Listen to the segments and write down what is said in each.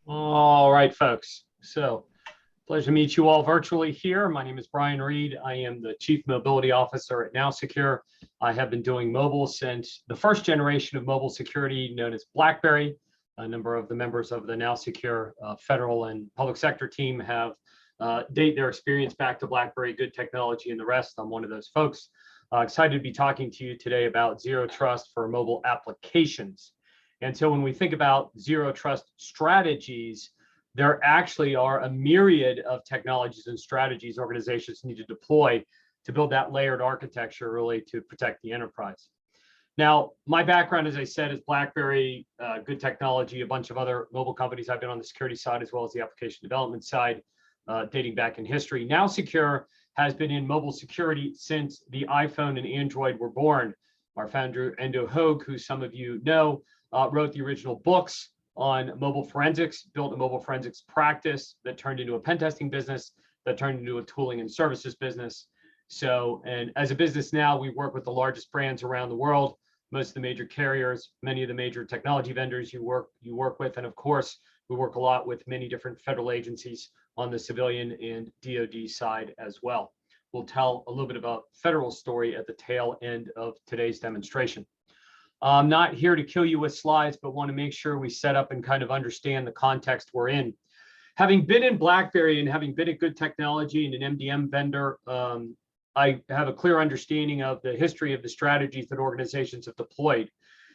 All right, folks. So, pleasure to meet you all virtually here. My name is Brian Reed. I am the Chief Mobility Officer at NowSecure. I have been doing mobile since the first generation of mobile security known as BlackBerry. A number of the members of the NowSecure federal and public sector team have date their experience back to BlackBerry, good technology, and the rest. I'm one of those folks. Excited to be talking to you today about zero trust for mobile applications. And so when we think about zero trust strategies, there actually are a myriad of technologies and strategies organizations need to deploy to build that layered architecture really to protect the enterprise. Now, my background, as I said, is BlackBerry, good technology, a bunch of other mobile companies. I've been on the security side as well as the application development side, dating back in history. NowSecure has been in mobile security since the iPhone and Android were born. Our founder, Endo Hogue, who some of you know, wrote the original books on mobile forensics, built a mobile forensics practice that turned into a pen testing business, that turned into a tooling and services business. So, and as a business now, we work with the largest brands around the world, most of the major carriers, many of the major technology vendors you work with, and of course, we work a lot with many different federal agencies on the civilian and DoD side as well. We'll tell a little bit about federal story at the tail end of today's demonstration. I'm not here to kill you with slides, but want to make sure we set up and kind of understand the context we're in. Having been in BlackBerry and having been a good technology and an MDM vendor, I have a clear understanding of the history of the strategies that organizations have deployed.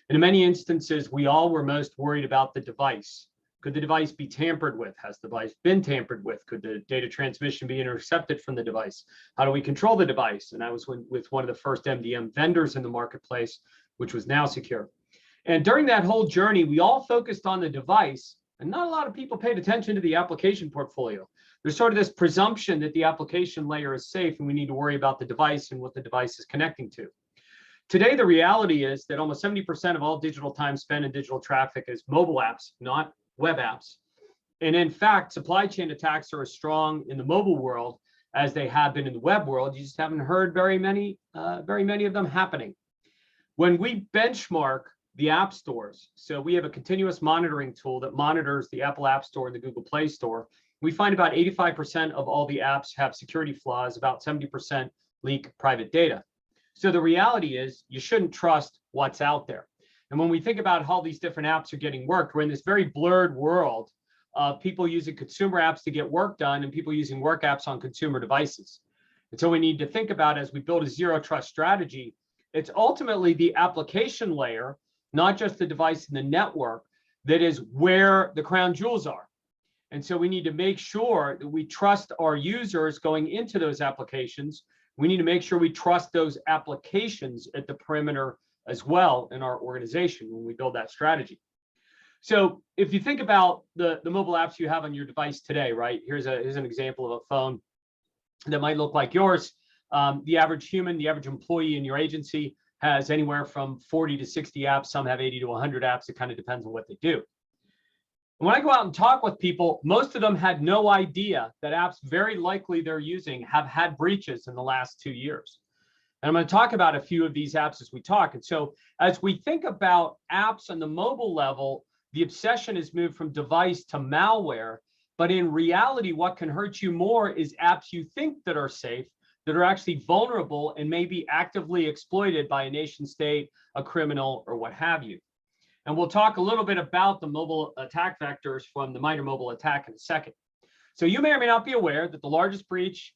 And in many instances, we all were most worried about the device. Could the device be tampered with? Has the device been tampered with? Could the data transmission be intercepted from the device? How do we control the device? And I was with one of the first MDM vendors in the marketplace, which was NowSecure. And during that whole journey, we all focused on the device, and not a lot of people paid attention to the application portfolio. There's sort of this presumption that the application layer is safe and we need to worry about the device and what the device is connecting to. Today, the reality is that almost 70% of all digital time spent in digital traffic is mobile apps, not web apps. And in fact, supply chain attacks are as strong in the mobile world as they have been in the web world. You just haven't heard very many of them happening. When we benchmark the app stores, so we have a continuous monitoring tool that monitors the Apple App Store and the Google Play Store, we find about 85% of all the apps have security flaws, about 70% leak private data. So the reality is you shouldn't trust what's out there. And when we think about how these different apps are getting worked, we're in this very blurred world of people using consumer apps to get work done and people using work apps on consumer devices. And so we need to think about, as we build a zero trust strategy, it's ultimately the application layer, not just the device and the network, that is where the crown jewels are. And so we need to make sure that we trust our users going into those applications. We need to make sure we trust those applications at the perimeter as well in our organization when we build that strategy. So if you think about the mobile apps you have on your device today, right? Here's an example of a phone that might look like yours. The average human, the average employee in your agency has anywhere from 40 to 60 apps. Some have 80 to 100 apps. It kind of depends on what they do. And when I go out and talk with people, most of them had no idea that apps very likely they're using have had breaches in the last 2 years. And I'm going to talk about a few of these apps as we talk. And so as we think about apps on the mobile level, the obsession has moved from device to malware. But in reality, what can hurt you more is apps you think that are safe, that are actually vulnerable and may be actively exploited by a nation state, a criminal, or what have you. And we'll talk a little bit about the mobile attack vectors from the MITRE mobile attack in a second. So you may or may not be aware that the largest breach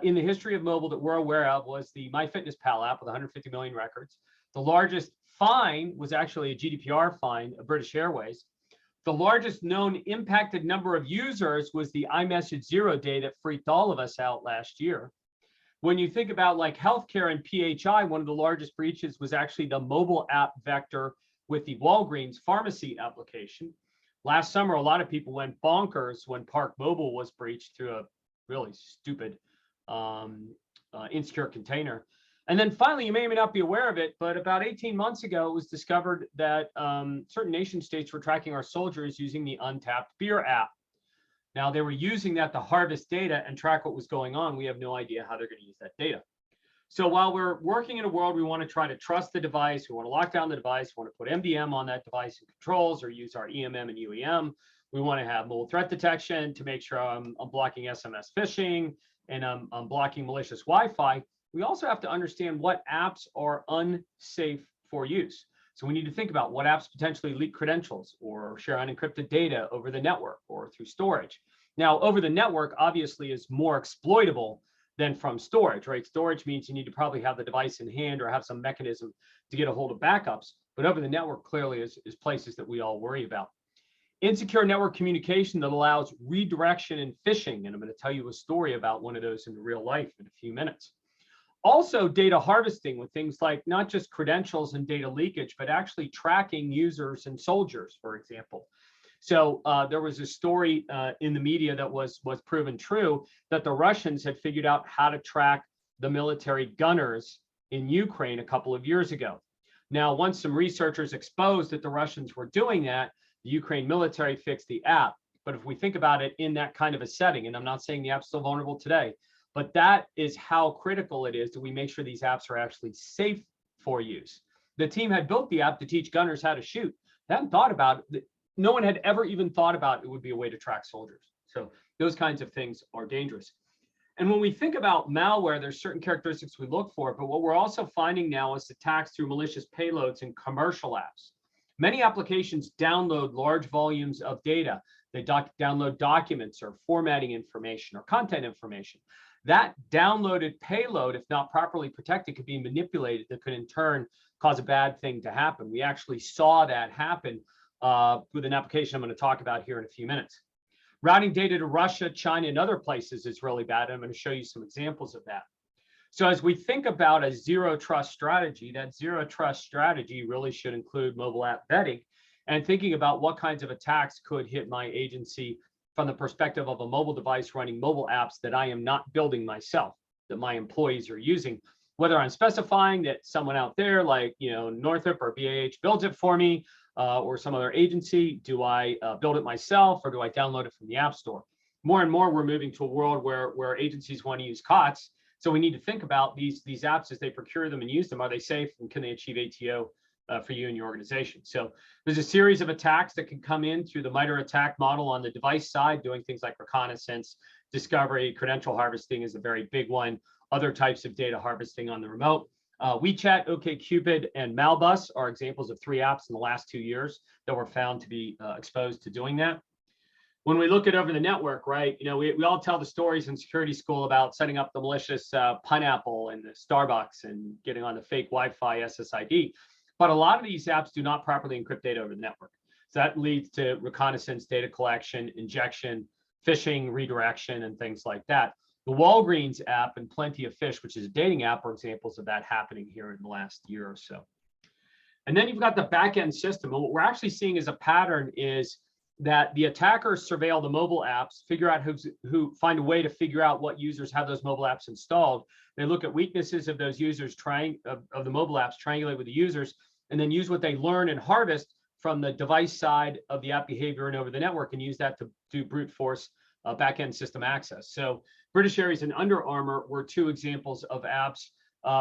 in the history of mobile that we're aware of was the MyFitnessPal app with 150 million records. The largest fine was actually a GDPR fine of British Airways. The largest known impacted number of users was the iMessage 0 day that freaked all of us out last year. When you think about like healthcare and PHI, one of the largest breaches was actually the mobile app vector with the Walgreens pharmacy application. Last summer, a lot of people went bonkers when Park Mobile was breached through a really stupid insecure container. And then finally, you may or may not be aware of it, but about 18 months ago, it was discovered that certain nation states were tracking our soldiers using the Untapped Beer app. Now, they were using that to harvest data and track what was going on. We have no idea how they're going to use that data. So while we're working in a world, we want to try to trust the device, we want to lock down the device, we want to put MDM on that device and controls, or use our EMM and UEM, We want to have mobile threat detection to make sure I'm blocking SMS phishing and I'm blocking malicious Wi-Fi. We also have to understand what apps are unsafe for use. So we need to think about what apps potentially leak credentials or share unencrypted data over the network or through storage. Now, over the network obviously is more exploitable than from storage, right? Storage means you need to probably have the device in hand or have some mechanism to get a hold of backups. But over the network clearly is places that we all worry about. Insecure network communication that allows redirection and phishing. And I'm going to tell you a story about one of those in real life in a few minutes. Also, data harvesting with things like not just credentials and data leakage, but actually tracking users and soldiers, for example. So there was a story in the media that was proven true that the Russians had figured out how to track the military gunners in Ukraine a couple of years ago. Now, once some researchers exposed that the Russians were doing that, the Ukraine military fixed the app. But if we think about it in that kind of a setting, and I'm not saying the app's still vulnerable today, but that is how critical it is that we make sure these apps are actually safe for use. The team had built the app to teach gunners how to shoot. They hadn't thought about it. No one had ever even thought about it would be a way to track soldiers. So those kinds of things are dangerous. And when we think about malware, there's certain characteristics we look for, but what we're also finding now is attacks through malicious payloads in commercial apps. Many applications download large volumes of data. They download documents or formatting information or content information. That downloaded payload, if not properly protected, could be manipulated. That could in turn cause a bad thing to happen. We actually saw that happen with an application I'm going to talk about here in a few minutes. Routing data to Russia, China, and other places is really bad. I'm going to show you some examples of that. So as we think about a zero trust strategy, that zero trust strategy really should include mobile app vetting and thinking about what kinds of attacks could hit my agency from the perspective of a mobile device running mobile apps that I am not building myself, that my employees are using, whether I'm specifying that someone out there like, Northrop or BAH builds it for me, or some other agency. Do I build it myself or do I download it from the App Store? More and more, we're moving to a world where agencies want to use COTS. So we need to think about these apps as they procure them and use them. Are they safe and can they achieve ATO for you and your organization? So there's a series of attacks that can come in through the MITRE attack model on the device side, doing things like reconnaissance, discovery, credential harvesting is a very big one. Other types of data harvesting on the remote. WeChat, OkCupid, and Malbus are examples of 3 apps in the last 2 years that were found to be exposed to doing that. When we look at over the network, right, we all tell the stories in security school about setting up the malicious pineapple and the Starbucks and getting on the fake Wi-Fi SSID. But a lot of these apps do not properly encrypt data over the network. So that leads to reconnaissance, data collection, injection, phishing, redirection, and things like that. The Walgreens app and Plenty of Fish, which is a dating app, are examples of that happening here in the last year or so. And then you've got the back-end system. And what we're actually seeing as a pattern is that the attackers surveil the mobile apps, figure out who find a way to figure out what users have those mobile apps installed. They look at weaknesses of those users, of the mobile apps, triangulate with the users, and then use what they learn and harvest from the device side of the app behavior and over the network and use that to do brute force back-end system access. So British Airways and Under Armour were 2 examples of apps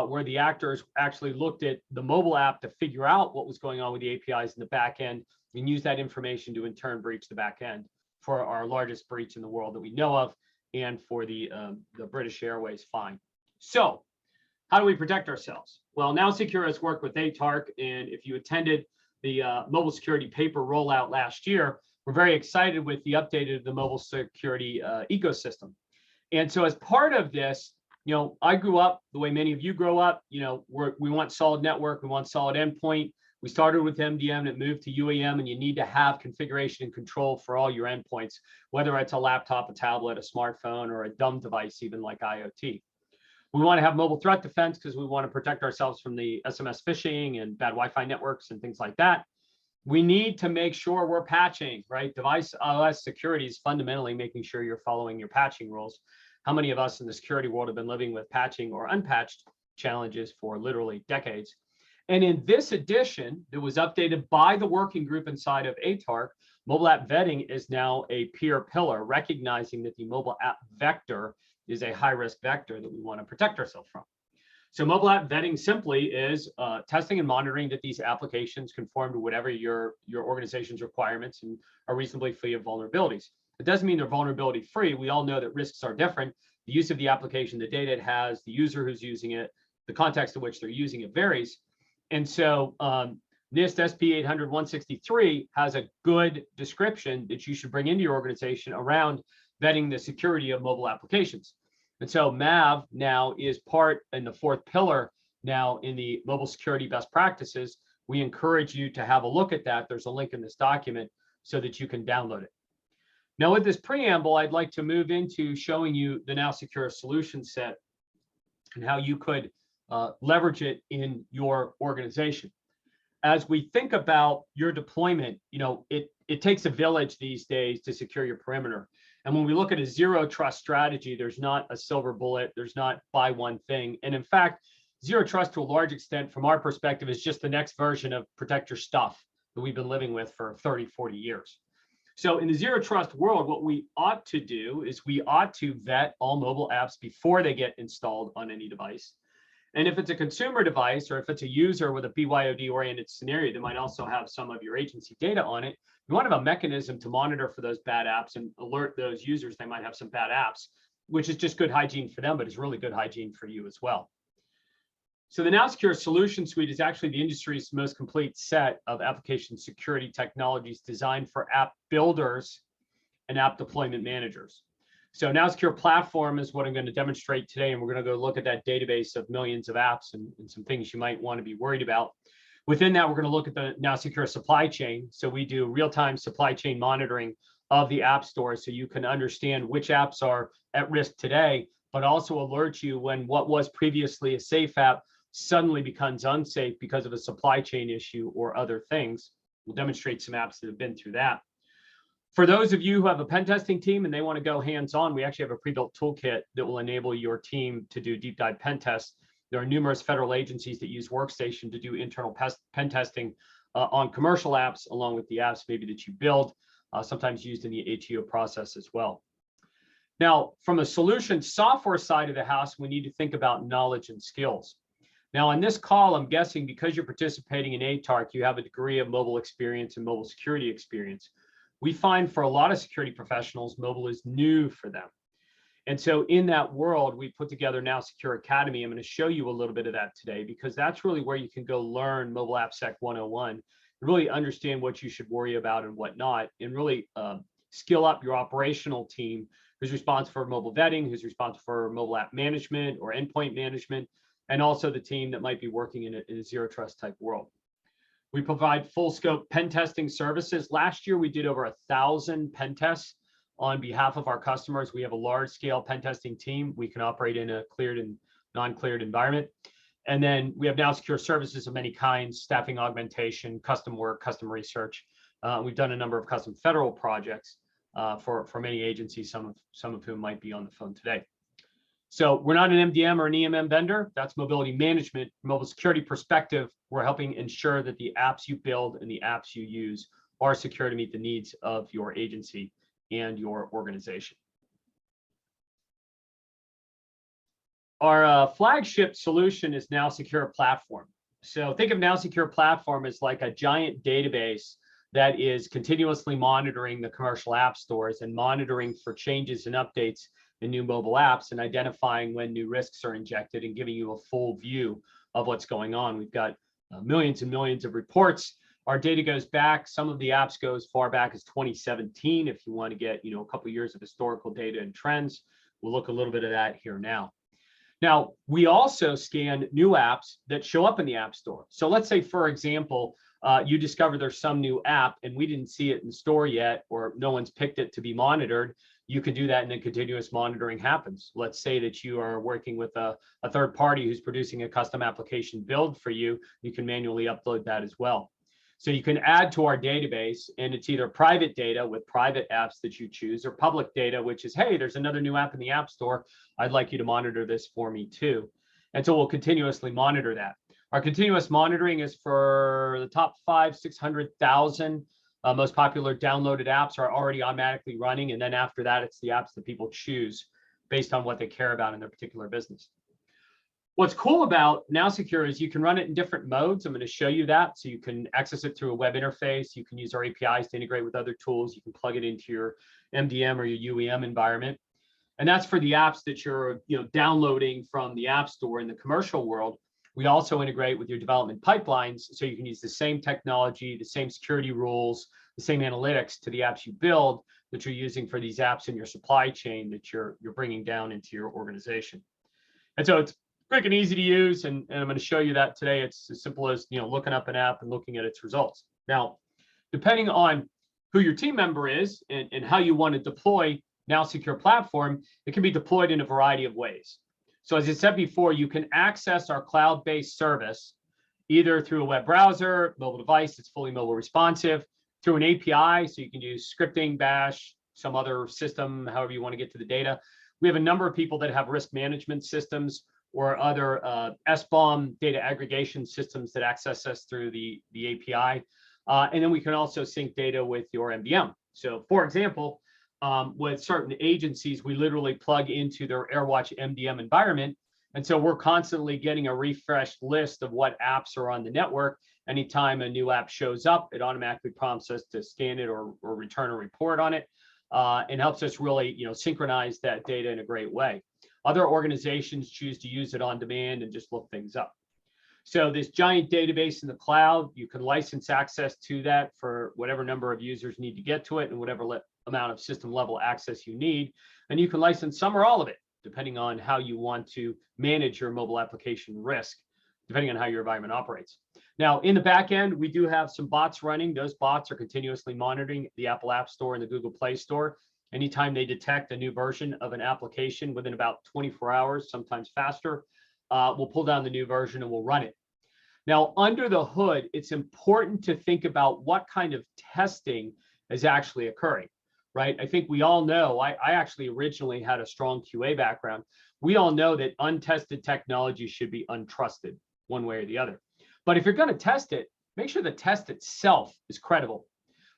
where the actors actually looked at the mobile app to figure out what was going on with the APIs in the back end and use that information to in turn breach the back end for our largest breach in the world that we know of and for the British Airways fine. So how do we protect ourselves? Well, NowSecure has worked with ATARC, and if you attended the mobile security paper rollout last year, we're very excited with the update of the mobile security ecosystem. And so as part of this, I grew up the way many of you grow up. We want solid network, we want solid endpoint. We started with MDM and it moved to UAM, and you need to have configuration and control for all your endpoints, whether it's a laptop, a tablet, a smartphone, or a dumb device, even like IoT. We want to have mobile threat defense because we want to protect ourselves from the SMS phishing and bad Wi-Fi networks and things like that. We need to make sure we're patching, right? Device OS security is fundamentally making sure you're following your patching rules. How many of us in the security world have been living with patching or unpatched challenges for literally decades? And in this edition that was updated by the working group inside of ATARC, mobile app vetting is now a peer pillar, recognizing that the mobile app vector is a high-risk vector that we want to protect ourselves from. So mobile app vetting simply is testing and monitoring that these applications conform to whatever your organization's requirements and are reasonably free of vulnerabilities. It doesn't mean they're vulnerability free. We all know that risks are different. The use of the application, the data it has, the user who's using it, the context in which they're using it varies. And so NIST SP 800-163 has a good description that you should bring into your organization around vetting the security of mobile applications. And so MAV now is part in the fourth pillar now in the mobile security best practices. We encourage you to have a look at that. There's a link in this document so that you can download it. Now with this preamble, I'd like to move into showing you the NowSecure solution set and how you could leverage it in your organization. As we think about your deployment, it takes a village these days to secure your perimeter. And when we look at a zero trust strategy, there's not a silver bullet, there's not buy one thing. And in fact, zero trust to a large extent from our perspective is just the next version of protect your stuff that we've been living with for 30, 40 years. So in the zero trust world, what we ought to do is we ought to vet all mobile apps before they get installed on any device. And if it's a consumer device or if it's a user with a BYOD oriented scenario that might also have some of your agency data on it, you want to have a mechanism to monitor for those bad apps and alert those users they might have some bad apps, which is just good hygiene for them, but is really good hygiene for you as well. So the NowSecure Solution Suite is actually the industry's most complete set of application security technologies designed for app builders and app deployment managers. So NowSecure Platform is what I'm going to demonstrate today, and we're going to go look at that database of millions of apps and some things you might want to be worried about. Within that, we're going to look at the NowSecure supply chain. So we do real-time supply chain monitoring of the app store so you can understand which apps are at risk today, but also alert you when what was previously a safe app suddenly becomes unsafe because of a supply chain issue or other things. We'll demonstrate some apps that have been through that. For those of you who have a pen testing team and they want to go hands-on, we actually have a pre-built toolkit that will enable your team to do deep dive pen tests. There are numerous federal agencies that use Workstation to do internal pen testing on commercial apps, along with the apps maybe that you build, sometimes used in the ATO process as well. Now, from a solution software side of the house, we need to think about knowledge and skills. Now, on this call, I'm guessing because you're participating in ATARC, you have a degree of mobile experience and mobile security experience. We find for a lot of security professionals, mobile is new for them. And so in that world, we put together NowSecure Academy. I'm going to show you a little bit of that today, because that's really where you can go learn Mobile AppSec 101, really understand what you should worry about and what not, and really skill up your operational team who's responsible for mobile vetting, who's responsible for mobile app management or endpoint management, and also the team that might be working in a zero trust type world. We provide full scope pen testing services. Last year, we did over 1,000 pen tests on behalf of our customers. We have a large scale pen testing team. We can operate in a cleared and non-cleared environment. And then we have NowSecure services of many kinds, staffing augmentation, custom work, custom research. We've done a number of custom federal projects for many agencies, some of whom might be on the phone today. So we're not an MDM or an EMM vendor. That's mobility management. From a mobile security perspective, we're helping ensure that the apps you build and the apps you use are secure to meet the needs of your agency and your organization. Our flagship solution is NowSecure Platform. So think of NowSecure Platform as like a giant database that is continuously monitoring the commercial app stores and monitoring for changes and updates in new mobile apps and identifying when new risks are injected and giving you a full view of what's going on. We've got millions and millions of reports. Our data goes back. Some of the apps go as far back as 2017. If you want to get, a couple of years of historical data and trends, we'll look a little bit of that here now. Now, we also scan new apps that show up in the App Store. So let's say, for example, you discover there's some new app and we didn't see it in store yet, or no one's picked it to be monitored. You can do that and then continuous monitoring happens. Let's say that you are working with a third party who's producing a custom application build for you. You can manually upload that as well. So you can add to our database, and it's either private data with private apps that you choose, or public data, which is, hey, there's another new app in the App Store. I'd like you to monitor this for me too. And so we'll continuously monitor that. Our continuous monitoring is for the top 600,000 most popular downloaded apps are already automatically running. And then after that, it's the apps that people choose based on what they care about in their particular business. What's cool about NowSecure is you can run it in different modes. I'm going to show you that. So you can access it through a web interface. You can use our APIs to integrate with other tools. You can plug it into your MDM or your UEM environment. And that's for the apps that you're downloading from the App Store in the commercial world. We also integrate with your development pipelines, so you can use the same technology, the same security rules, the same analytics to the apps you build that you're using for these apps in your supply chain that you're bringing down into your organization. And so it's quick and easy to use, and I'm going to show you that today. It's as simple as looking up an app and looking at its results. Now, depending on who your team member is and how you want to deploy NowSecure Platform, it can be deployed in a variety of ways. So as I said before, you can access our cloud-based service either through a web browser, mobile device, it's fully mobile responsive, through an API, so you can use scripting, bash, some other system, however you want to get to the data. We have a number of people that have risk management systems or other SBOM data aggregation systems that access us through the API. And then we can also sync data with your MDM. So for example, with certain agencies, we literally plug into their AirWatch MDM environment. And so we're constantly getting a refreshed list of what apps are on the network. Anytime a new app shows up, it automatically prompts us to scan it or return a report on it, and helps us really synchronize that data in a great way. Other organizations choose to use it on demand and just look things up. So this giant database in the cloud, you can license access to that for whatever number of users need to get to it and whatever amount of system level access you need. And you can license some or all of it, depending on how you want to manage your mobile application risk, depending on how your environment operates. Now, in the back end, we do have some bots running. Those bots are continuously monitoring the Apple App Store and the Google Play Store. Anytime they detect a new version of an application within about 24 hours, sometimes faster, we'll pull down the new version and we'll run it. Now, under the hood, it's important to think about what kind of testing is actually occurring, right? I think we all know, I actually originally had a strong QA background. We all know that untested technology should be untrusted one way or the other. But if you're going to test it, make sure the test itself is credible.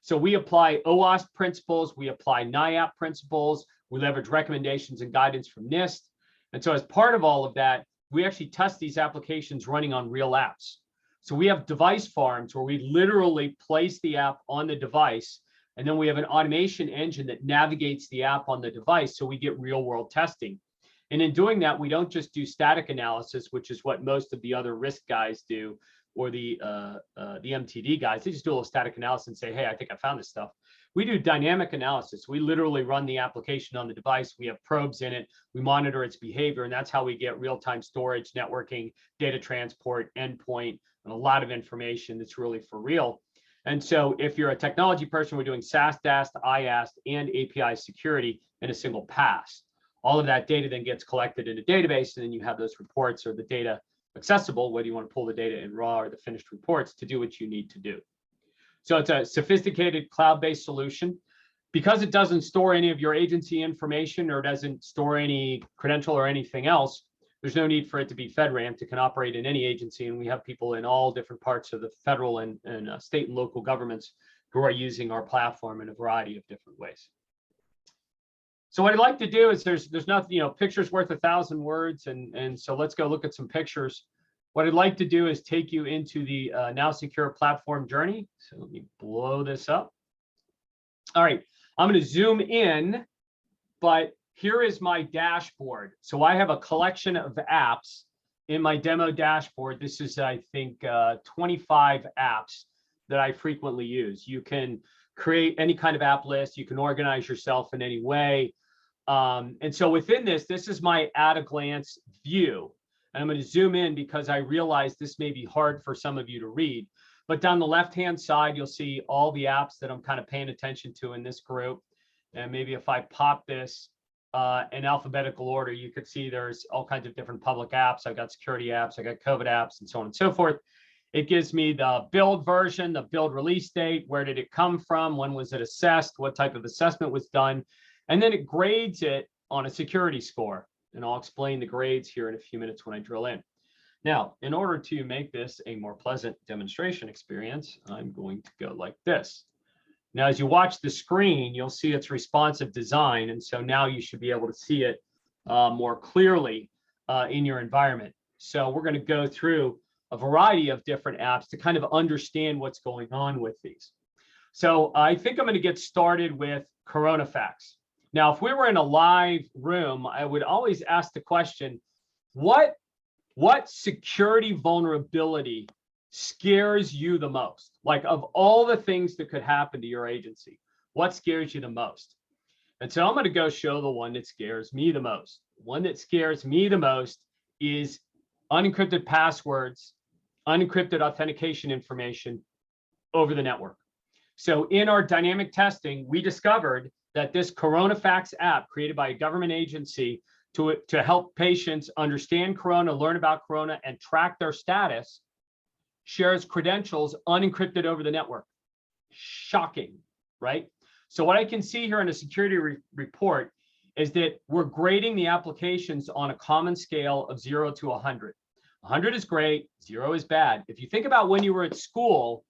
So we apply OWASP principles, we apply NIAP principles, we leverage recommendations and guidance from NIST. And so as part of all of that, we actually test these applications running on real apps. So we have device farms where we literally place the app on the device, and then we have an automation engine that navigates the app on the device, so we get real world testing. And in doing that, we don't just do static analysis, which is what most of the other risk guys do, or the MTD guys. They just do a little static analysis and say, hey, I think I found this stuff. We do dynamic analysis. We literally run the application on the device. We have probes in it. We monitor its behavior, and that's how we get real-time storage, networking, data transport, endpoint, and a lot of information that's really for real. And so if you're a technology person, we're doing SAST, DAST, IAST, and API security in a single pass. All of that data then gets collected in a database, and then you have those reports or the data accessible, whether you want to pull the data in raw or the finished reports to do what you need to do. So it's a sophisticated cloud-based solution. Because it doesn't store any of your agency information or doesn't store any credential or anything else, there's no need for it to be FedRAMP. It can operate in any agency, and we have people in all different parts of the federal and state and local governments who are using our platform in a variety of different ways. So what I'd like to do is there's nothing, pictures worth 1,000 words, and so let's go look at some pictures. What I'd like to do is take you into the NowSecure Platform journey. So let me blow this up. All right, I'm going to zoom in, but here is my dashboard. So I have a collection of apps in my demo dashboard. This is, I think, 25 apps that I frequently use. You can create any kind of app list. You can organize yourself in any way. And so within this is my at-a-glance view. And I'm going to zoom in because I realize this may be hard for some of you to read. But down the left-hand side, you'll see all the apps that I'm kind of paying attention to in this group. And maybe if I pop this in alphabetical order, you could see there's all kinds of different public apps. I've got security apps, I got COVID apps, and so on and so forth. It gives me the build version, the build release date, where did it come from, when was it assessed, what type of assessment was done, and then it grades it on a security score. And I'll explain the grades here in a few minutes when I drill in. Now, in order to make this a more pleasant demonstration experience, I'm going to go like this. Now, as you watch the screen, you'll see its responsive design, and so now you should be able to see it more clearly in your environment. So we're going to go through a variety of different apps to kind of understand what's going on with these. So I think I'm going to get started with CoronaFacts. Now, if we were in a live room, I would always ask the question, what security vulnerability scares you the most? Like, of all the things that could happen to your agency, what scares you the most? And so I'm going to go show the one that scares me the most. One that scares me the most is unencrypted passwords, unencrypted authentication information over the network. So in our dynamic testing, we discovered that this CoronaFacts app created by a government agency to help patients understand Corona, learn about Corona, and track their status shares credentials unencrypted over the network. Shocking, right? So what I can see here in a security report is that we're grading the applications on a common scale of 0 to 100. 100 is great, 0 is bad. If you think about when you were at school,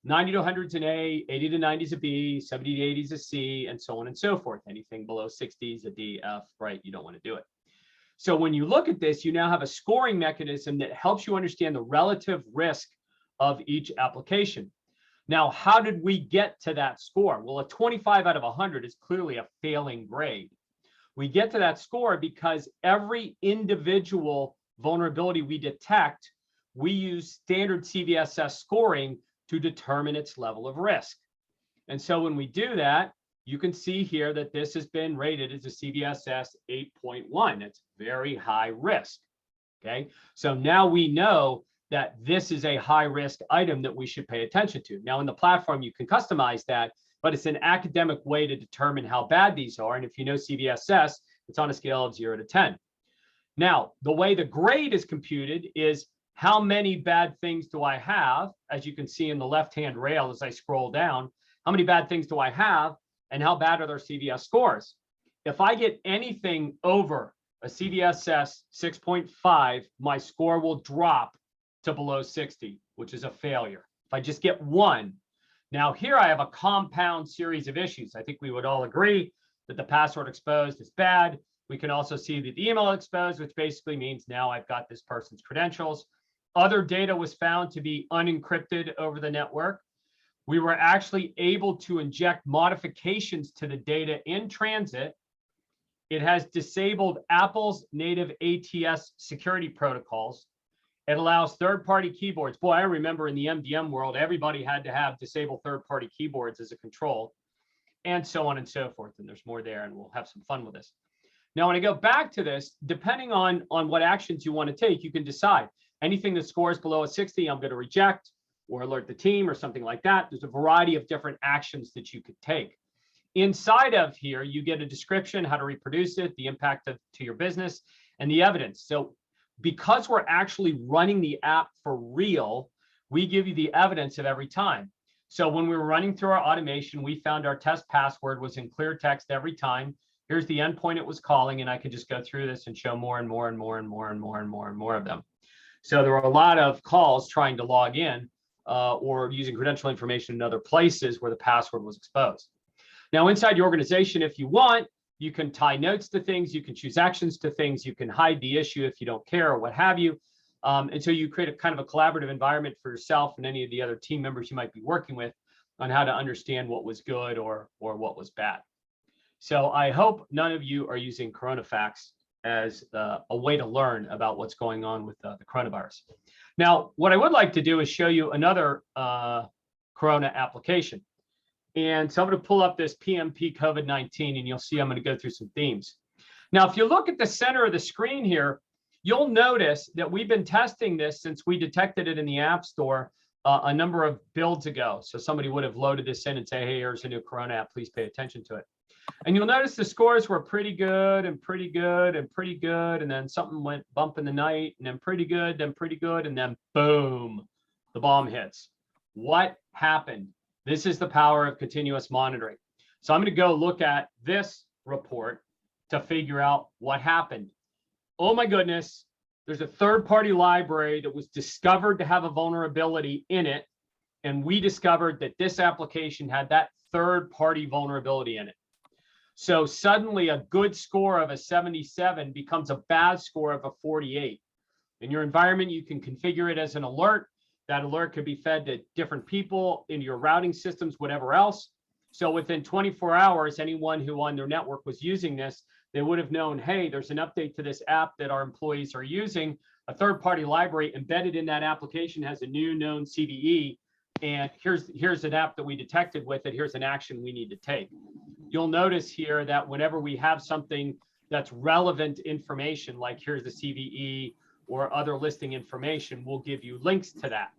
90 to 100 is an A, 80 to 90 is a B, 70 to 80 is a C, and so on and so forth. Anything below 60 is a D, F, right? You don't want to do it. So when you look at this, you now have a scoring mechanism that helps you understand the relative risk of each application. Now, how did we get to that score? Well, a 25 out of 100 is clearly a failing grade. We get to that score because every individual vulnerability we detect, we use standard CVSS scoring to determine its level of risk. And so when we do that, you can see here that this has been rated as a CVSS 8.1. It's very high risk. Okay, so now we know that this is a high risk item that we should pay attention to. Now in the platform, you can customize that, but it's an academic way to determine how bad these are. And if you know CVSS, it's on a scale of 0 to 10. Now, the way the grade is computed is how many bad things do I have? As you can see in the left-hand rail as I scroll down, how many bad things do I have and how bad are their CVS scores? If I get anything over a CVSS 6.5, my score will drop to below 60, which is a failure. If I just get one. Now here I have a compound series of issues. I think we would all agree that the password exposed is bad. We can also see that the email exposed, which basically means now I've got this person's credentials. Other data was found to be unencrypted over the network. We were actually able to inject modifications to the data in transit. It has disabled Apple's native ATS security protocols. It allows third-party keyboards. Boy, I remember in the MDM world, everybody had to have disabled third-party keyboards as a control, and so on and so forth. And there's more there, and we'll have some fun with this. Now, when I go back to this, depending on what actions you want to take, you can decide. Anything that scores below a 60, I'm going to reject or alert the team or something like that. There's a variety of different actions that you could take. Inside of here, you get a description, how to reproduce it, the impact to your business, and the evidence. So because we're actually running the app for real, we give you the evidence of every time. So when we were running through our automation, we found our test password was in clear text every time. Here's the endpoint it was calling, and I could just go through this and show more and more and more and more and more and more and more of them. So there were a lot of calls trying to log in or using credential information in other places where the password was exposed. Now, inside your organization, if you want, you can tie notes to things, you can choose actions to things, you can hide the issue if you don't care or what have you. And so you create a kind of a collaborative environment for yourself and any of the other team members you might be working with on how to understand what was good or what was bad. So I hope none of you are using CoronaFacts as a way to learn about what's going on with the coronavirus. Now, what I would like to do is show you another Corona application. And so I'm going to pull up this PMP COVID-19, and you'll see I'm going to go through some themes. Now, if you look at the center of the screen here, you'll notice that we've been testing this since we detected it in the App Store a number of builds ago. So somebody would have loaded this in and say, hey, here's a new Corona app, please pay attention to it. And you'll notice the scores were pretty good and pretty good and pretty good. And then something went bump in the night, and then pretty good, and then boom, the bomb hits. What happened? This is the power of continuous monitoring. So I'm going to go look at this report to figure out what happened. Oh my goodness, there's a third-party library that was discovered to have a vulnerability in it. And we discovered that this application had that third-party vulnerability in it. So suddenly a good score of a 77 becomes a bad score of a 48. In your environment, you can configure it as an alert. That alert could be fed to different people in your routing systems, whatever else. So within 24 hours, anyone who on their network was using this, they would have known, hey, there's an update to this app that our employees are using. A third-party library embedded in that application has a new known CVE, and here's an app that we detected with it. Here's an action we need to take. You'll notice here that whenever we have something that's relevant information, like here's the CVE or other listing information, we'll give you links to that.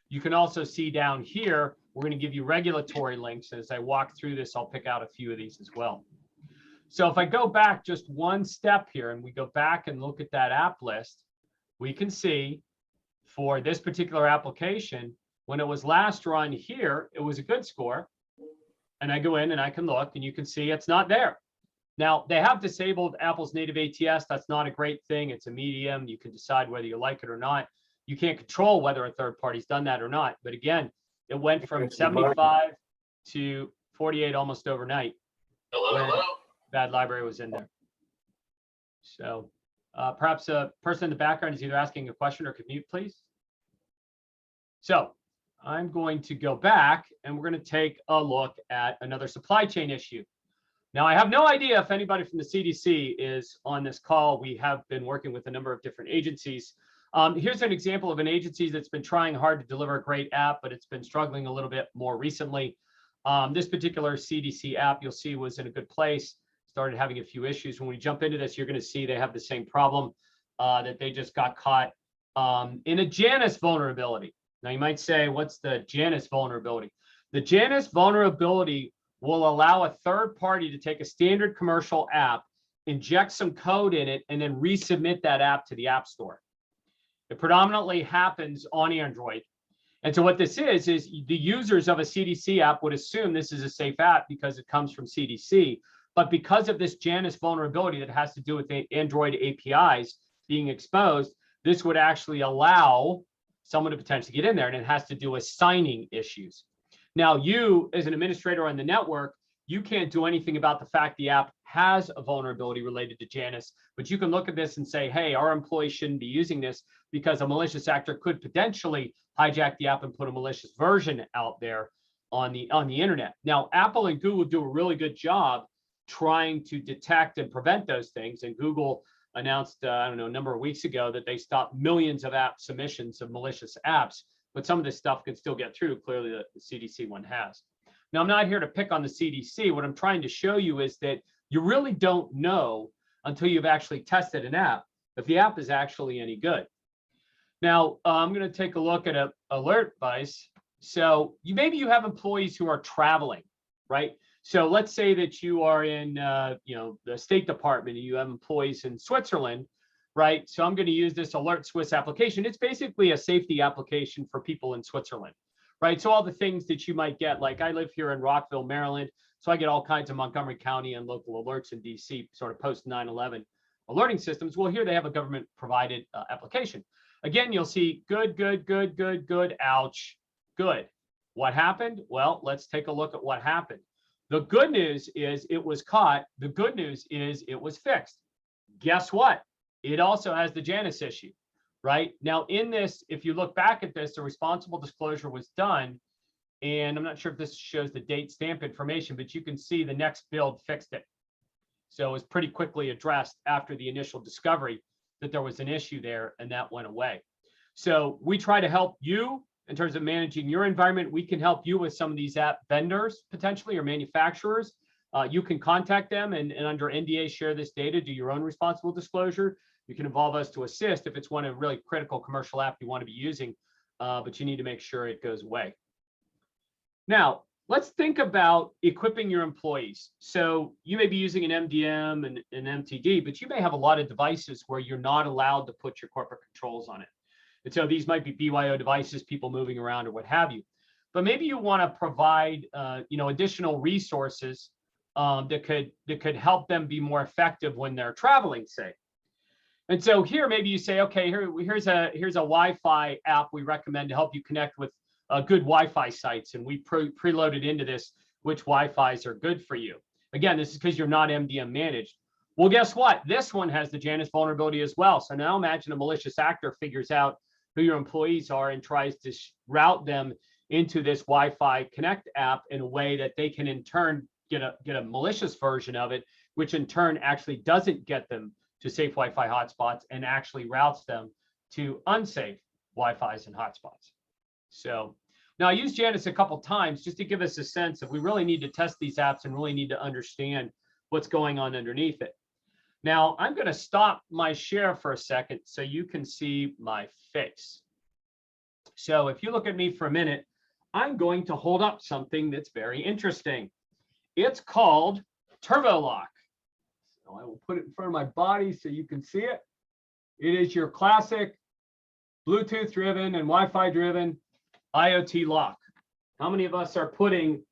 You can also see down here, we're going to give you regulatory links. As I walk through this, I'll pick out a few of these as well. So if I go back just one step here and we go back and look at that app list, we can see for this particular application, when it was last run here, it was a good score. And I go in and I can look and you can see it's not there. Now, they have disabled Apple's native ATS. That's not a great thing. It's a medium. You can decide whether you like it or not. You can't control whether a third party's done that or not. But again, it went from 75 to 48 almost overnight. Hello. Bad library was in there. So perhaps a person in the background is either asking a question or could mute, please. So I'm going to go back and we're going to take a look at another supply chain issue. Now, I have no idea if anybody from the CDC is on this call. We have been working with a number of different agencies. Here's an example of an agency that's been trying hard to deliver a great app, but it's been struggling a little bit more recently. This particular CDC app, you'll see, was in a good place, started having a few issues. When we jump into this, you're going to see they have the same problem, that they just got caught in a Janus vulnerability. Now, you might say, what's the Janus vulnerability? The Janus vulnerability will allow a third party to take a standard commercial app, inject some code in it, and then resubmit that app to the App Store. It predominantly happens on Android. And so what this is the users of a CDC app would assume this is a safe app because it comes from CDC. But because of this Janus vulnerability that has to do with the Android APIs being exposed, this would actually allow someone to potentially get in there, and it has to do with signing issues. Now, you as an administrator on the network, you can't do anything about the fact the app has a vulnerability related to Janus, but you can look at this and say, hey, our employees shouldn't be using this because a malicious actor could potentially hijack the app and put a malicious version out there on the internet. Now, Apple and Google do a really good job trying to detect and prevent those things. And Google announced, I don't know, a number of weeks ago that they stopped millions of app submissions of malicious apps, but some of this stuff can still get through. Clearly, the CDC one has. Now, I'm not here to pick on the CDC. What I'm trying to show you is that you really don't know until you've actually tested an app if the app is actually any good. Now, I'm going to take a look at an alert device. So maybe you have employees who are traveling, right? So let's say that you are in the State Department and you have employees in Switzerland, right? So I'm going to use this Alert Swiss application. It's basically a safety application for people in Switzerland, right? So all the things that you might get, like I live here in Rockville, Maryland, so I get all kinds of Montgomery County and local alerts in DC, sort of post 9/11 alerting systems. Well, here they have a government provided application. Again, you'll see good, good, good, good, good, ouch, good. What happened? Well, let's take a look at what happened. The good news is it was caught. The good news is it was fixed. Guess what? It also has the Janus issue, right? Now, in this, if you look back at this, the responsible disclosure was done. And I'm not sure if this shows the date stamp information, but you can see the next build fixed it. So it was pretty quickly addressed after the initial discovery that there was an issue there, and that went away. So we try to help you in terms of managing your environment. We can help you with some of these app vendors potentially, or manufacturers. You can contact them and under NDA share this data, do your own responsible disclosure. You can involve us to assist if it's one of really critical commercial app you want to be using, but you need to make sure it goes away. Now, let's think about equipping your employees. So you may be using an MDM and an MTD, but you may have a lot of devices where you're not allowed to put your corporate controls on it. And so these might be BYO devices, people moving around or what have you. But maybe you want to provide additional resources that could help them be more effective when they're traveling, say. And so here, maybe you say, okay, here's a Wi-Fi app we recommend to help you connect with good Wi-Fi sites, and we preloaded into this which Wi-Fis are good for you. Again, this is because you're not MDM managed. Well, guess what? This one has the Janus vulnerability as well. So now imagine a malicious actor figures out who your employees are and tries to route them into this Wi-Fi Connect app in a way that they can in turn get a malicious version of it, which in turn actually doesn't get them to safe Wi-Fi hotspots and actually routes them to unsafe Wi-Fis and hotspots. So now I used Janus a couple times just to give us a sense of we really need to test these apps and really need to understand what's going on underneath it. Now I'm going to stop my share for a second so you can see my face. So if you look at me for a minute, I'm going to hold up something that's very interesting. It's called TurboLock. So I will put it in front of my body so you can see it. It is your classic Bluetooth driven and Wi-Fi driven IoT lock. How many of us are putting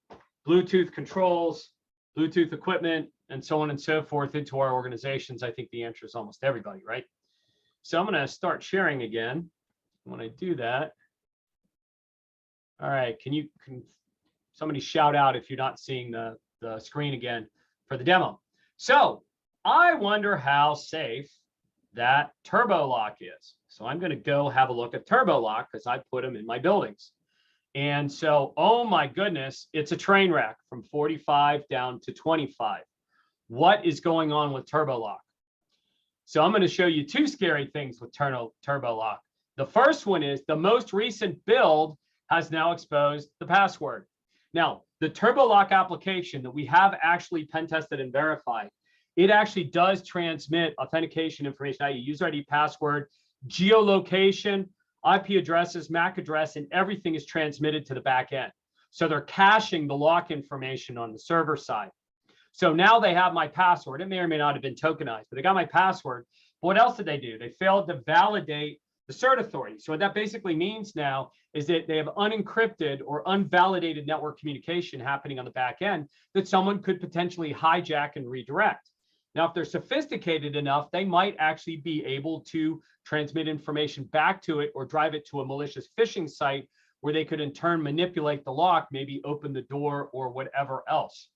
Bluetooth controls, Bluetooth equipment, and so on and so forth into our organizations? I think the answer is almost everybody, right? So I'm going to start sharing again. When I do that, all right, can somebody shout out if you're not seeing the screen again for the demo? So I wonder how safe that TurboLock is. So I'm going to go have a look at TurboLock because I put them in my buildings. And so, oh my goodness, it's a train wreck from 45 down to 25. What is going on with TurboLock? So I'm going to show you two scary things with TurboLock. The first one is the most recent build has now exposed the password. Now, the TurboLock application that we have actually pen tested and verified, it actually does transmit authentication information, i.e. user ID, password, geolocation, IP addresses, MAC address, and everything is transmitted to the back end. So they're caching the lock information on the server side. So now they have my password. It may or may not have been tokenized, but they got my password. But what else did they do? They failed to validate the cert authority. So what that basically means now is that they have unencrypted or unvalidated network communication happening on the back end that someone could potentially hijack and redirect. Now, if they're sophisticated enough, they might actually be able to transmit information back to it or drive it to a malicious phishing site where they could in turn manipulate the lock, maybe open the door or whatever else.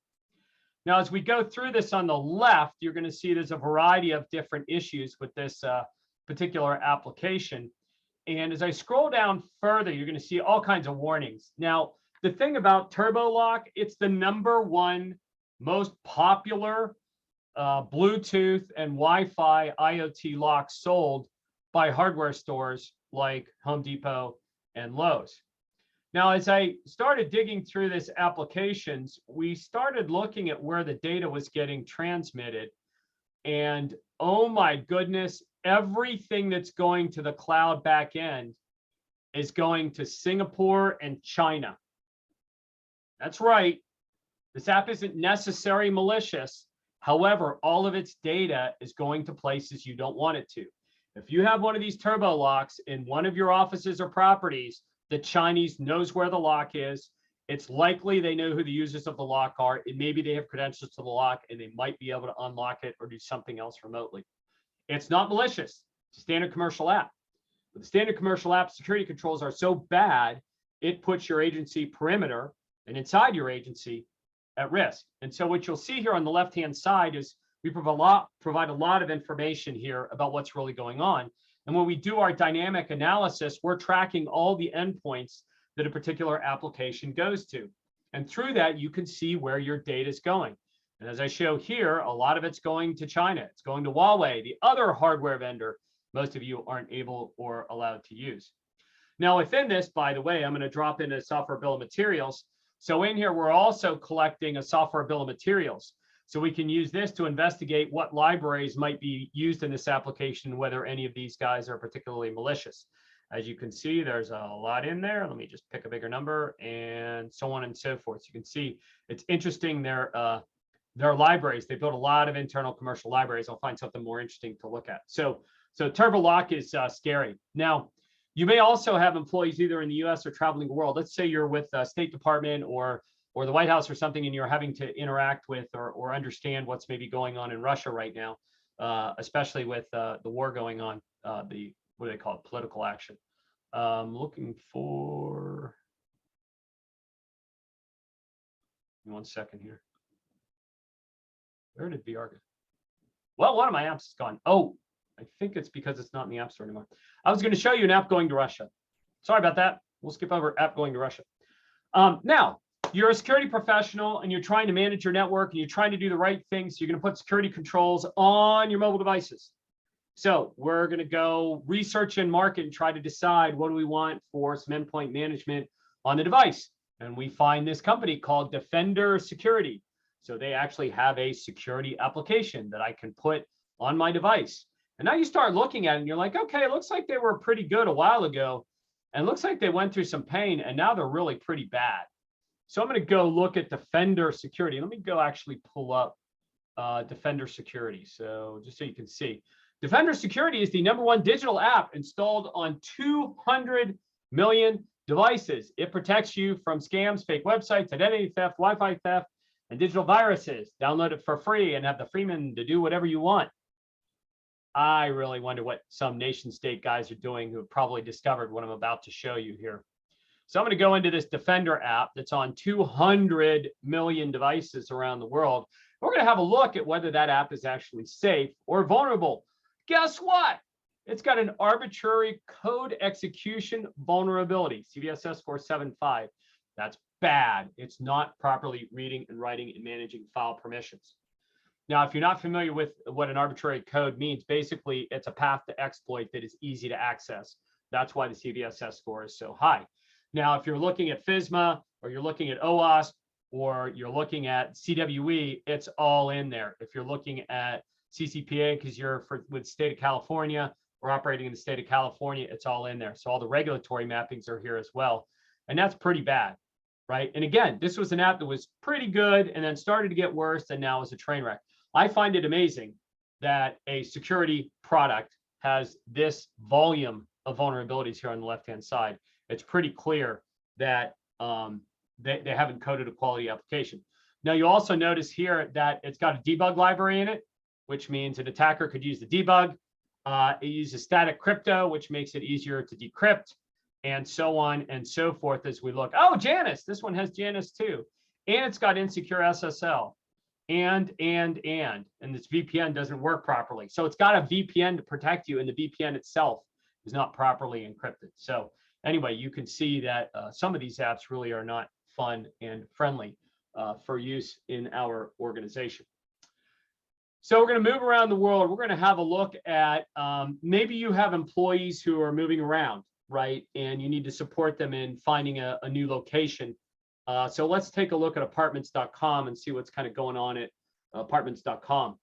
Now, as we go through this on the left, you're going to see there's a variety of different issues with this particular application. And as I scroll down further, you're going to see all kinds of warnings. Now, the thing about TurboLock, it's the #1 most popular Bluetooth and Wi-Fi IoT lock sold by hardware stores like Home Depot and Lowe's. Now, as I started digging through this applications, we started looking at where the data was getting transmitted. And oh my goodness, everything that's going to the cloud back end is going to Singapore and China. That's right. This app isn't necessarily malicious. However, all of its data is going to places you don't want it to. If you have one of these TurboLocks in one of your offices or properties, the Chinese knows where the lock is. It's likely they know who the users of the lock are. And maybe they have credentials to the lock and they might be able to unlock it or do something else remotely. It's not malicious. It's a standard commercial app. But the standard commercial app security controls are so bad, it puts your agency perimeter and inside your agency at risk. And so what you'll see here on the left-hand side is we provide a lot of information here about what's really going on. And when we do our dynamic analysis, we're tracking all the endpoints that a particular application goes to. And through that, you can see where your data is going. And as I show here, a lot of it's going to China. It's going to Huawei, the other hardware vendor most of you aren't able or allowed to use. Now, within this, by the way, I'm going to drop in a software bill of materials. So in here, we're also collecting a software bill of materials. So we can use this to investigate what libraries might be used in this application, whether any of these guys are particularly malicious. As you can see, there's a lot in there. Let me just pick a bigger number and so on and so forth. So you can see it's interesting. Their libraries, they built a lot of internal commercial libraries. I'll find something more interesting to look at. So TurboLock is scary. Now, you may also have employees either in the US or traveling the world. Let's say you're with the State Department or the White House or something, and you're having to interact with or understand what's maybe going on in Russia right now, especially with the war going on, what do they call it, political action. Looking for, one second here. Where did VR go? Well, one of my apps is gone. Oh, I think it's because it's not in the App Store anymore. I was going to show you an app going to Russia. Sorry about that. We'll skip over app going to Russia. Now, you're a security professional and you're trying to manage your network and you're trying to do the right things. So you're going to put security controls on your mobile devices. So we're going to go research and market and try to decide what do we want for some endpoint management on the device. And we find this company called Defender Security. So they actually have a security application that I can put on my device. And now you start looking at it and you're like, okay, it looks like they were pretty good a while ago. And it looks like they went through some pain and now they're really pretty bad. So I'm going to go look at Defender Security. Let me go actually pull up Defender Security. So just so you can see. Defender Security is the #1 digital app installed on 200 million devices. It protects you from scams, fake websites, identity theft, Wi-Fi theft, and digital viruses. Download it for free and have the freeman to do whatever you want. I really wonder what some nation state guys are doing who have probably discovered what I'm about to show you here. So I'm going to go into this Defender app that's on 200 million devices around the world. We're going to have a look at whether that app is actually safe or vulnerable. Guess what? It's got an arbitrary code execution vulnerability, CVSS 475. That's bad. It's not properly reading and writing and managing file permissions. Now, if you're not familiar with what an arbitrary code means, basically it's a path to exploit that is easy to access. That's why the CVSS score is so high. Now, if you're looking at FISMA or you're looking at OWASP or you're looking at CWE, it's all in there. If you're looking at CCPA, because you're with the state of California or operating in the state of California, it's all in there. So all the regulatory mappings are here as well. And that's pretty bad, right? And again, this was an app that was pretty good and then started to get worse and now is a train wreck. I find it amazing that a security product has this volume of vulnerabilities here on the left-hand side. It's pretty clear that they haven't coded a quality application. Now, you also notice here that it's got a debug library in it, which means an attacker could use the debug. It uses static crypto, which makes it easier to decrypt, and so on and so forth as we look. Oh, Janus, this one has Janus too. And it's got insecure SSL. And this VPN doesn't work properly. So it's got a VPN to protect you, and the VPN itself is not properly encrypted. So anyway, you can see that some of these apps really are not fun and friendly for use in our organization. So we're going to move around the world. We're going to have a look at maybe you have employees who are moving around, right? And you need to support them in finding a new location. So let's take a look at Apartments.com and see what's kind of going on at Apartments.com.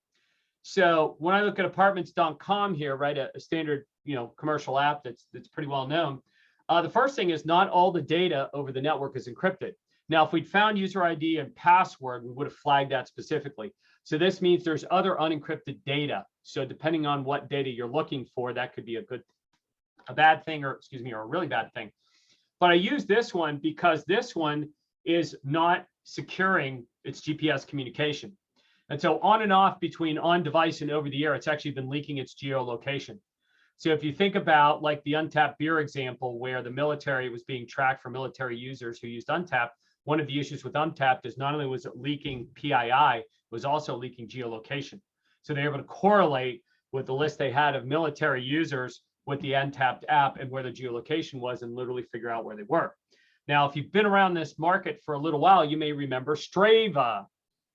So when I look at Apartments.com here, right, a standard commercial app that's pretty well known. The first thing is not all the data over the network is encrypted. Now, if we'd found user ID and password, we would have flagged that specifically. So this means there's other unencrypted data. So depending on what data you're looking for, that could be a bad thing, or excuse me, or a really bad thing. But I use this one because this one is not securing its GPS communication. And so on and off between on device and over the air, it's actually been leaking its geolocation. So if you think about like the Untapped beer example, where the military was being tracked for military users who used Untapped, one of the issues with Untapped is not only was it leaking PII, it was also leaking geolocation. So they were able to correlate with the list they had of military users with the Untapped app and where the geolocation was and literally figure out where they were. Now, if you've been around this market for a little while, you may remember Strava.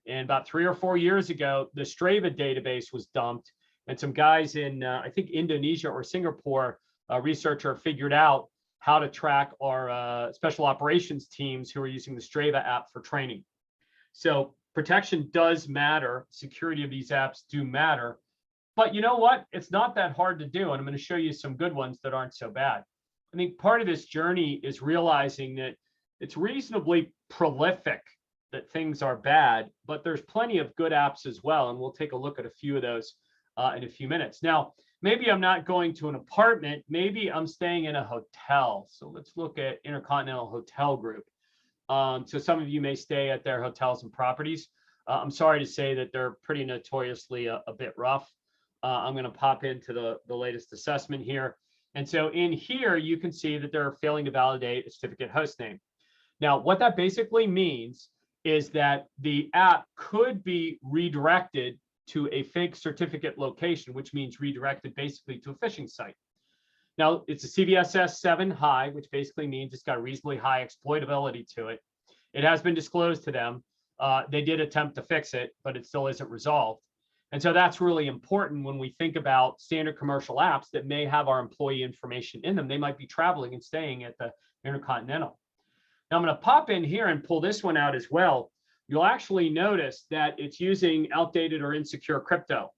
And about 3 or 4 years ago, the Strava database was dumped. And some guys in, I think, Indonesia or Singapore, a researcher figured out how to track our special operations teams who are using the Strava app for training. So protection does matter. Security of these apps do matter. But you know what? It's not that hard to do. And I'm going to show you some good ones that aren't so bad. I think part of this journey is realizing that it's reasonably prolific that things are bad, but there's plenty of good apps as well. And we'll take a look at a few of those in a few minutes. Now, maybe I'm not going to an apartment. Maybe I'm staying in a hotel. So let's look at Intercontinental Hotel Group. So some of you may stay at their hotels and properties. I'm sorry to say that they're pretty notoriously a bit rough. I'm going to pop into the latest assessment here. And so in here, you can see that they're failing to validate a certificate host name. Now, what that basically means is that the app could be redirected to a fake certificate location, which means redirected basically to a phishing site. Now, it's a CVSS 7 high, which basically means it's got reasonably high exploitability to it. It has been disclosed to them. They did attempt to fix it, but it still isn't resolved. And so that's really important when we think about standard commercial apps that may have our employee information in them. They might be traveling and staying at the Intercontinental. Now I'm going to pop in here and pull this one out as well. You'll actually notice that it's using outdated or insecure crypto.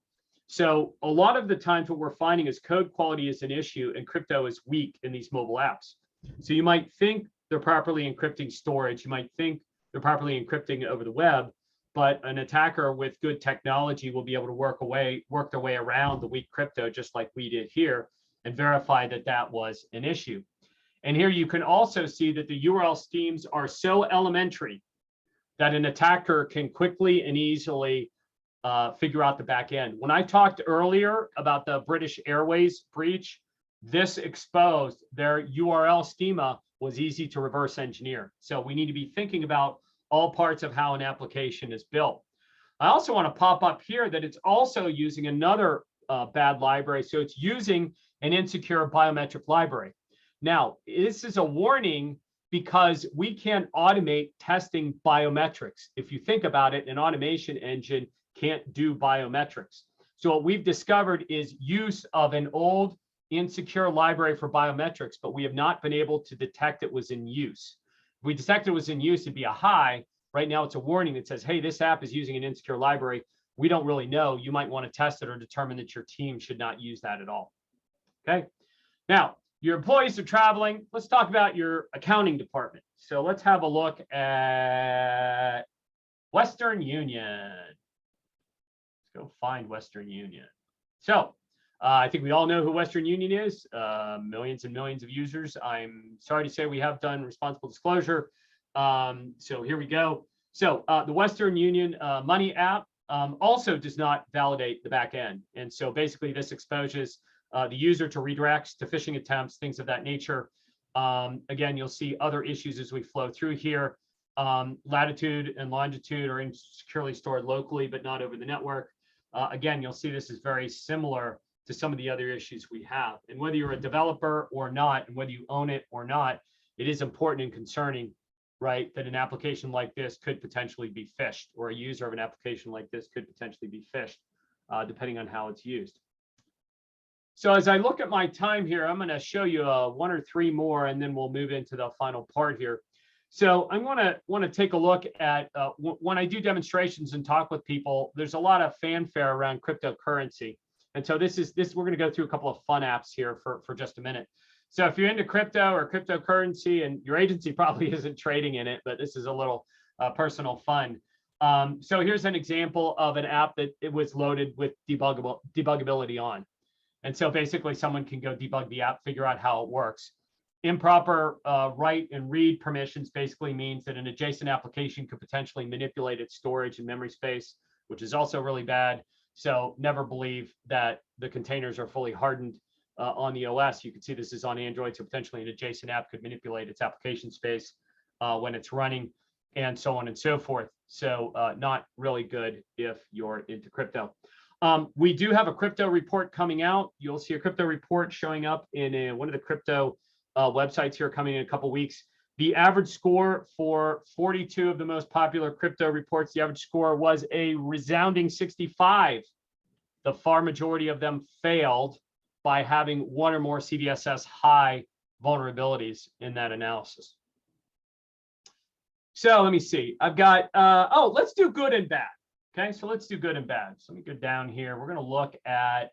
So a lot of the times what we're finding is code quality is an issue and crypto is weak in these mobile apps. So you might think they're properly encrypting storage. You might think they're properly encrypting over the web, but an attacker with good technology will be able to work their way around the weak crypto, just like we did here, and verify that that was an issue. And here you can also see that the URL schemes are so elementary that an attacker can quickly and easily figure out the back end. When I talked earlier about the British Airways breach, this exposed their URL schema was easy to reverse engineer. So we need to be thinking about all parts of how an application is built. I also want to pop up here that it's also using another bad library. So it's using an insecure biometric library. Now, this is a warning because we can't automate testing biometrics. If you think about it, an automation engine can't do biometrics. So what we've discovered is use of an old insecure library for biometrics, but we have not been able to detect it was in use. If we detect it was in use, it'd be a high. Right now, it's a warning that says, hey, this app is using an insecure library. We don't really know. You might want to test it or determine that your team should not use that at all. Okay. Now, your employees are traveling. Let's talk about your accounting department. So let's have a look at Western Union. Let's go find Western Union. So I think we all know who Western Union is. Millions and millions of users. I'm sorry to say we have done responsible disclosure. So here we go. So the Western Union Money app also does not validate the back end. And so basically this exposes the user to redirects, to phishing attempts, things of that nature. Again, you'll see other issues as we flow through here. Latitude and longitude are securely stored locally, but not over the network. Again, you'll see this is very similar to some of the other issues we have. And whether you're a developer or not, and whether you own it or not, it is important and concerning, right, that an application like this could potentially be phished, or a user of an application like this could potentially be phished, depending on how it's used. So as I look at my time here, I'm going to show you one or three more, and then we'll move into the final part here. So I'm want to take a look at when I do demonstrations and talk with people, there's a lot of fanfare around cryptocurrency. And so we're going to go through a couple of fun apps here for just a minute. So if you're into crypto or cryptocurrency, and your agency probably isn't trading in it, but this is a little personal fun. So here's an example of an app that it was loaded with debuggability on. And so basically someone can go debug the app, figure out how it works. Improper write and read permissions basically means that an adjacent application could potentially manipulate its storage and memory space, which is also really bad. So never believe that the containers are fully hardened on the OS. You can see this is on Android, so potentially an adjacent app could manipulate its application space when it's running, and so on and so forth. So not really good if you're into crypto. We do have a crypto report coming out. You'll see a crypto report showing up in one of the crypto websites here coming in a couple weeks. The average score for 42 of the most popular crypto reports, the average score was a resounding 65. The far majority of them failed by having one or more CVSS high vulnerabilities in that analysis. So let me see. I've got, let's do good and bad. Okay, so let's do good and bad. So let me go down here. We're going to look at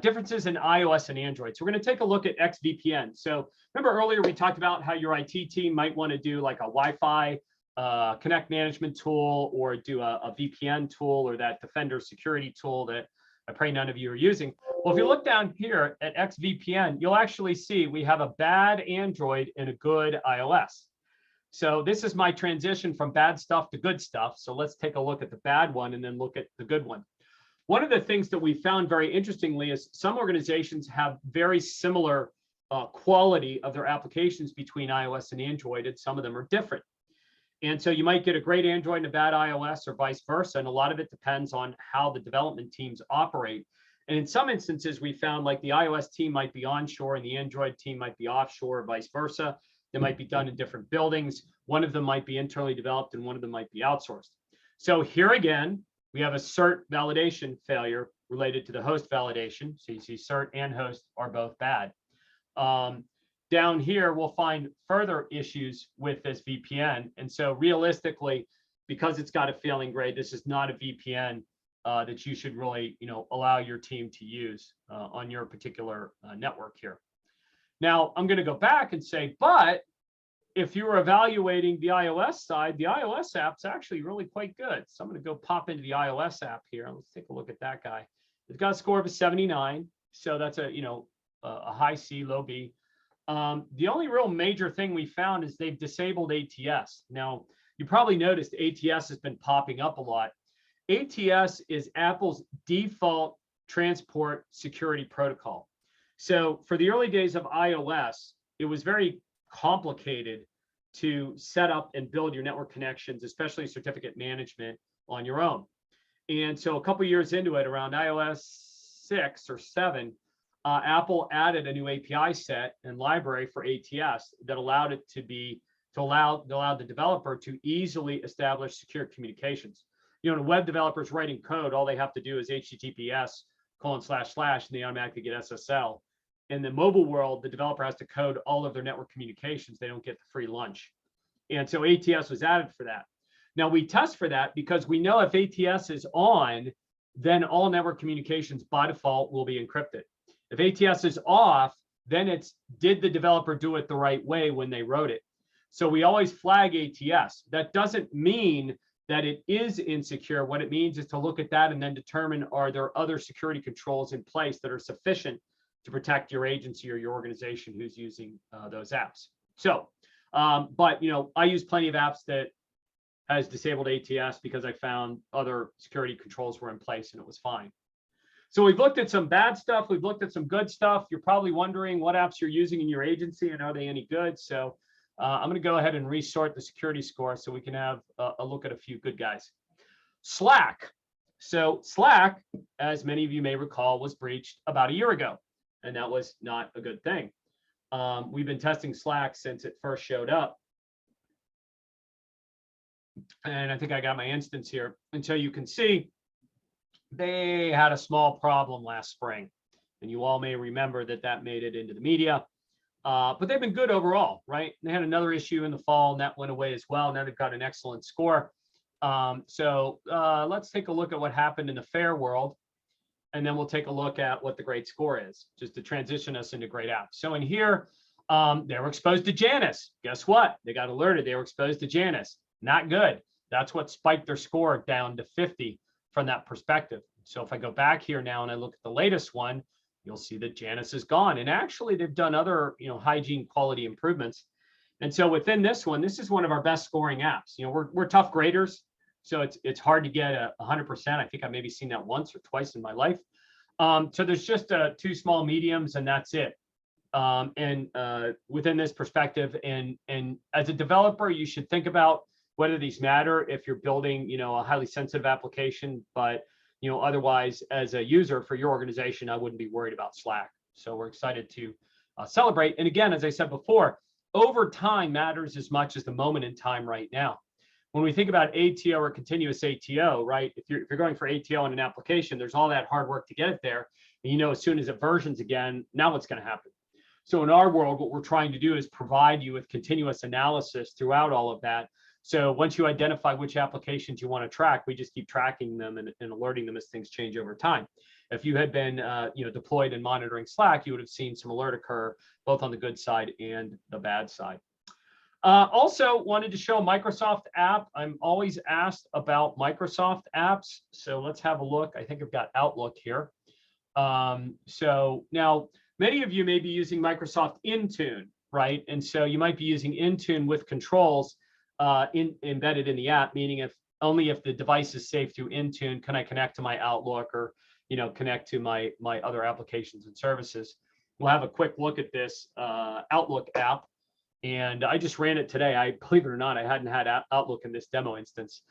differences in iOS and Android. So we're going to take a look at XVPN. So remember earlier we talked about how your IT team might want to do like a Wi-Fi connect management tool, or do a VPN tool, or that Defender security tool that I pray none of you are using. Well, if you look down here at XVPN, you'll actually see we have a bad Android and a good iOS. So this is my transition from bad stuff to good stuff. So let's take a look at the bad one and then look at the good one. One of the things that we found very interestingly is some organizations have very similar quality of their applications between iOS and Android, and some of them are different. And so you might get a great Android and a bad iOS or vice versa. And a lot of it depends on how the development teams operate. And in some instances, we found like the iOS team might be onshore and the Android team might be offshore, or vice versa. They might be done in different buildings. One of them might be internally developed and one of them might be outsourced. So here again, we have a cert validation failure related to the host validation. So you see cert and host are both bad. Down here, we'll find further issues with this VPN. And so realistically, because it's got a failing grade, this is not a VPN that you should really, allow your team to use on your particular network here. Now, I'm going to go back and say, but if you were evaluating the iOS side, the iOS app's actually really quite good. So I'm going to go pop into the iOS app here. Let's take a look at that guy. It's got a score of a 79. So that's a high C, low B. The only real major thing we found is they've disabled ATS. Now, you probably noticed ATS has been popping up a lot. ATS is Apple's default transport security protocol. So for the early days of iOS, it was very complicated to set up and build your network connections, especially certificate management on your own. And so a couple years into it, around iOS 6 or 7, Apple added a new API set and library for ATS that allowed it to allow the developer to easily establish secure communications. When a web developer is writing code, all they have to do is HTTPS : and they automatically get SSL. In the mobile world, the developer has to code all of their network communications. They don't get the free lunch. And so ATS was added for that. Now we test for that because we know if ATS is on, then all network communications by default will be encrypted. If ATS is off, then it's, did the developer do it the right way when they wrote it? So we always flag ATS. That doesn't mean that it is insecure. What it means is to look at that and then determine, are there other security controls in place that are sufficient to protect your agency or your organization who's using those apps. So, but I use plenty of apps that has disabled ATS because I found other security controls were in place and it was fine. So we've looked at some bad stuff. We've looked at some good stuff. You're probably wondering what apps you're using in your agency and are they any good? So I'm going to go ahead and resort the security score so we can have a look at a few good guys. Slack. So Slack, as many of you may recall, was breached about a year ago, and that was not a good thing. We've been testing Slack since it first showed up. And I think I got my instance here. And so you can see they had a small problem last spring. And you all may remember that made it into the media. But they've been good overall, right? They had another issue in the fall and that went away as well. Now they've got an excellent score. So let's take a look at what happened in the fair world. And then we'll take a look at what the great score is, just to transition us into great apps. So in here, they were exposed to Janus. Guess what? They got alerted. They were exposed to Janus. Not good. That's what spiked their score down to 50 from that perspective. So if I go back here now and I look at the latest one, you'll see that Janus is gone. And actually, they've done other hygiene quality improvements. And so within this one, this is one of our best scoring apps. We're tough graders. So it's hard to get 100%. I think I've maybe seen that once or twice in my life. So there's just 2 small mediums and that's it. And within this perspective, and as a developer, you should think about whether these matter if you're building, a highly sensitive application. But otherwise, as a user for your organization, I wouldn't be worried about Slack. So we're excited to celebrate. And again, as I said before, over time matters as much as the moment in time right now. When we think about ATO or continuous ATO, right? If you're going for ATO in an application, there's all that hard work to get it there. And as soon as it versions again, now what's going to happen? So in our world, what we're trying to do is provide you with continuous analysis throughout all of that. So once you identify which applications you want to track, we just keep tracking them and alerting them as things change over time. If you had been deployed and monitoring Slack, you would have seen some alert occur both on the good side and the bad side. Also wanted to show a Microsoft app. I'm always asked about Microsoft apps. So let's have a look. I think I've got Outlook here. So now many of you may be using Microsoft Intune, right? And so you might be using Intune with controls embedded in the app, meaning only if the device is saved through Intune can I connect to my Outlook or connect to my other applications and services. We'll have a quick look at this Outlook app. And I just ran it today. I believe it or not, I hadn't had Outlook in this demo instance.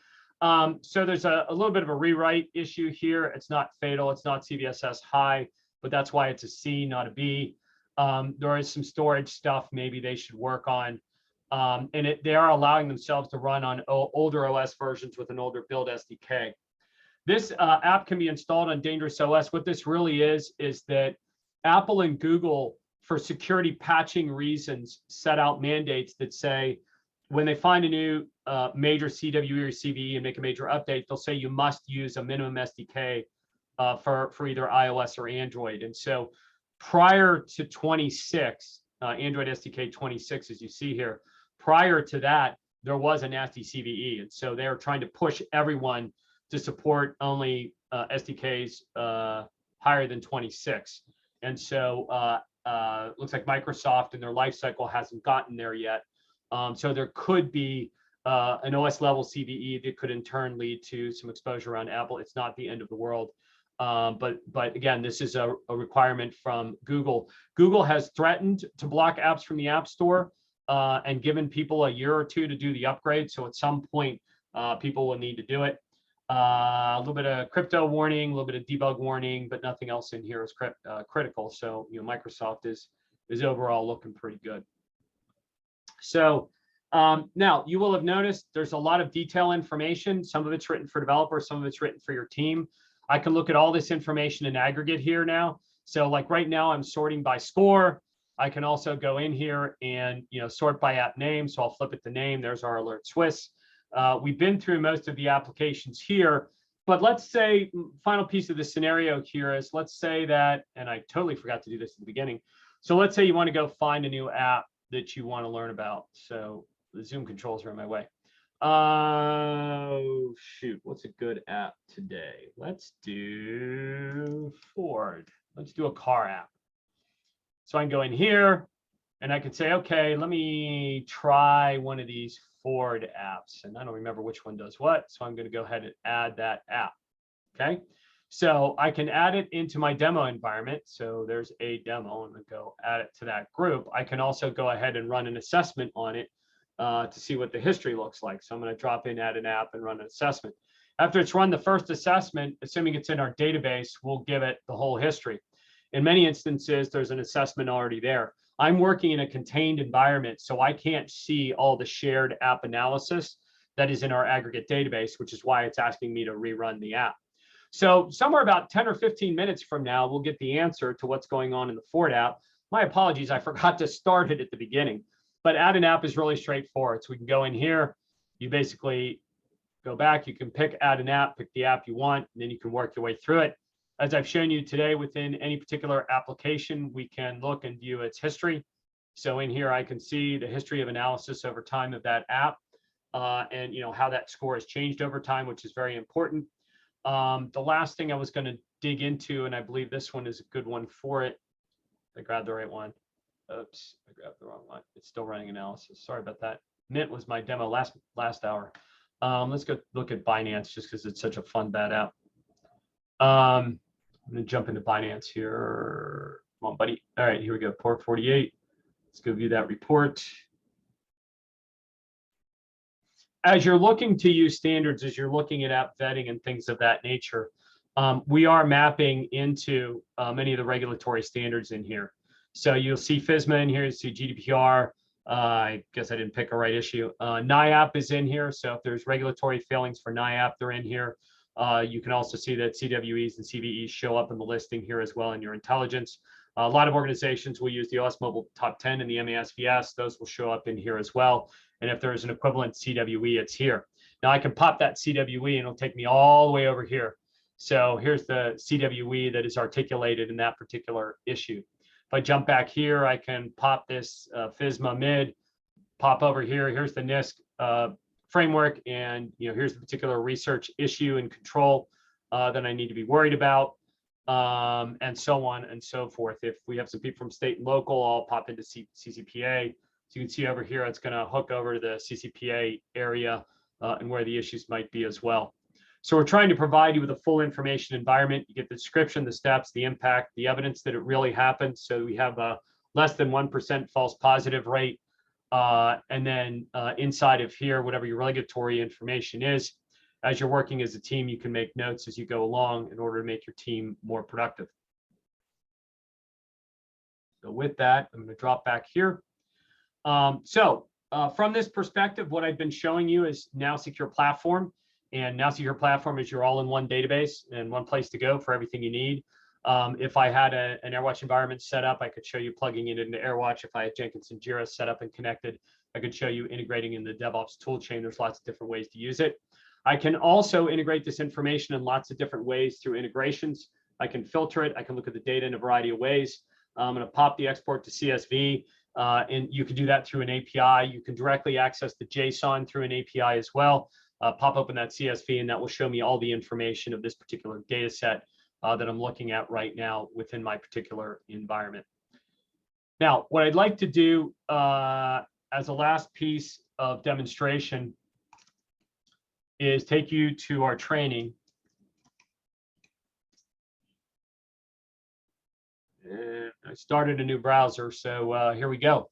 So there's a little bit of a rewrite issue here. It's not fatal. It's not CVSS high, but that's why it's a C, not a B. There is some storage stuff maybe they should work on. And they are allowing themselves to run on older OS versions with an older build SDK. This app can be installed on Dangerous OS. What this really is that Apple and Google, for security patching reasons, set out mandates that say when they find a new major CWE or CVE and make a major update, they'll say you must use a minimum SDK for either iOS or Android. And so prior to 26, Android SDK 26, as you see here, prior to that, there was a nasty CVE. And so they're trying to push everyone to support only SDKs higher than 26. And so looks like Microsoft in their life cycle hasn't gotten there yet. So there could be an OS level CVE that could in turn lead to some exposure around Apple. It's not the end of the world. But again, this is a requirement from Google. Google has threatened to block apps from the App Store and given people a year or two to do the upgrade. So at some point, people will need to do it. A little bit of crypto warning, a little bit of debug warning, but nothing else in here is critical. So Microsoft is overall looking pretty good. So now you will have noticed there's a lot of detail information. Some of it's written for developers, some of it's written for your team. I can look at all this information in aggregate here now. So like right now I'm sorting by score. I can also go in here and sort by app name. So I'll flip it to name. There's our Alert Swiss. We've been through most of the applications here, but let's say final piece of the scenario here is, let's say that, and I totally forgot to do this at the beginning. So let's say you want to go find a new app that you want to learn about. So the Zoom controls are in my way. Oh, shoot. What's a good app today? Let's do Ford. Let's do a car app. So I can go in here and I can say, okay, let me try one of these Ford apps. And I don't remember which one does what. So I'm going to go ahead and add that app. Okay. So I can add it into my demo environment. So there's a demo. I'm going to go add it to that group. I can also go ahead and run an assessment on it to see what the history looks like. So I'm going to drop in, add an app, and run an assessment. After it's run the first assessment, assuming it's in our database, we'll give it the whole history. In many instances, there's an assessment already there. I'm working in a contained environment, so I can't see all the shared app analysis that is in our aggregate database, which is why it's asking me to rerun the app. So somewhere about 10 or 15 minutes from now, we'll get the answer to what's going on in the Ford app. My apologies, I forgot to start it at the beginning. But add an app is really straightforward. So we can go in here, you basically go back, you can pick add an app, pick the app you want, and then you can work your way through it. As I've shown you today, within any particular application, we can look and view its history. So in here, I can see the history of analysis over time of that app and how that score has changed over time, which is very important. The last thing I was going to dig into, and I believe this one is a good one for it. I grabbed the right one. Oops, I grabbed the wrong one. It's still running analysis. Sorry about that. Mint was my demo last hour. Let's go look at Binance just because it's such a fun bad app. I'm going to jump into Binance here. Come on, buddy. All right, here we go. Port 48. Let's go view that report. As you're looking to use standards, as you're looking at app vetting and things of that nature, we are mapping into many of the regulatory standards in here. So you'll see FSMA in here, you see GDPR. I guess I didn't pick a right issue. NIAP is in here. So if there's regulatory failings for NIAP, they're in here. You can also see that CWEs and CVEs show up in the listing here as well in your intelligence. A lot of organizations will use the OS Mobile Top 10 and the MASVS. Those will show up in here as well. And if there's an equivalent CWE, it's here. Now I can pop that CWE and it'll take me all the way over here. So here's the CWE that is articulated in that particular issue. If I jump back here, I can pop this FSMA mid, pop over here. Here's the NIST framework, and here's the particular research issue and control that I need to be worried about, and so on and so forth. If we have some people from state and local, I'll pop into CCPA. So you can see over here, it's going to hook over to the CCPA area and where the issues might be as well. So we're trying to provide you with a full information environment. You get the description, the steps, the impact, the evidence that it really happened. So we have a less than 1% false positive rate. And then inside of here, whatever your regulatory information is, as you're working as a team, you can make notes as you go along in order to make your team more productive. So with that, I'm going to drop back here. From this perspective, what I've been showing you is NowSecure Platform. And NowSecure Platform is your all-in-one database and one place to go for everything you need. If I had an AirWatch environment set up, I could show you plugging it into AirWatch. If I had Jenkins and Jira set up and connected, I could show you integrating in the DevOps toolchain. There's lots of different ways to use it. I can also integrate this information in lots of different ways through integrations. I can filter it. I can look at the data in a variety of ways. I'm going to pop the export to CSV, and you can do that through an API. You can directly access the JSON through an API as well. Pop open that CSV, and that will show me all the information of this particular data set that I'm looking at right now within my particular environment. Now, what I'd like to do as a last piece of demonstration is take you to our training. And I started a new browser, so here we go.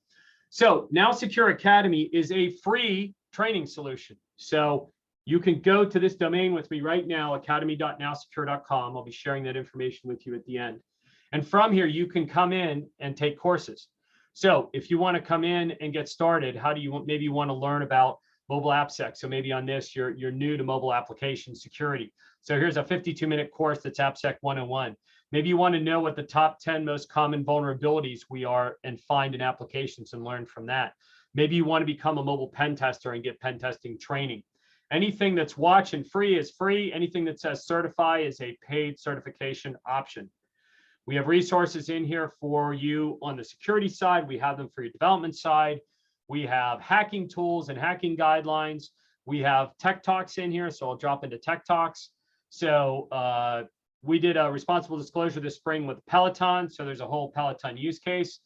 So NowSecure Academy is a free training solution. So you can go to this domain with me right now, academy.nowsecure.com. I'll be sharing that information with you at the end. And from here, you can come in and take courses. So if you want to come in and get started, how do you want, maybe you want to learn about mobile AppSec. So maybe on this, you're new to mobile application security. So here's a 52-minute course that's AppSec 101. Maybe you want to know what the top 10 most common vulnerabilities we are and find in applications and learn from that. Maybe you want to become a mobile pen tester and get pen testing training. Anything that's watch and free is free. Anything that says certify is a paid certification option. We have resources in here for you on the security side. We have them for your development side. We have hacking tools and hacking guidelines. We have tech talks in here, so I'll drop into tech talks. So we did a responsible disclosure this spring with Peloton. So there's a whole Peloton use case.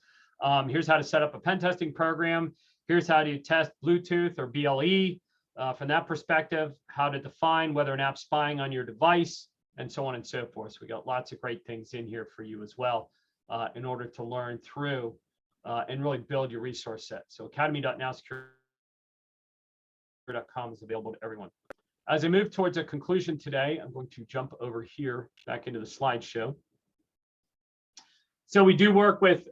Here's how to set up a pen testing program. Here's how to test Bluetooth or BLE from that perspective, how to define whether an app's spying on your device, and so on and so forth. So we got lots of great things in here for you as well in order to learn through and really build your resource set. So academy.nowsecure.com is available to everyone. As I move towards a conclusion today, I'm going to jump over here back into the slideshow. So we do work with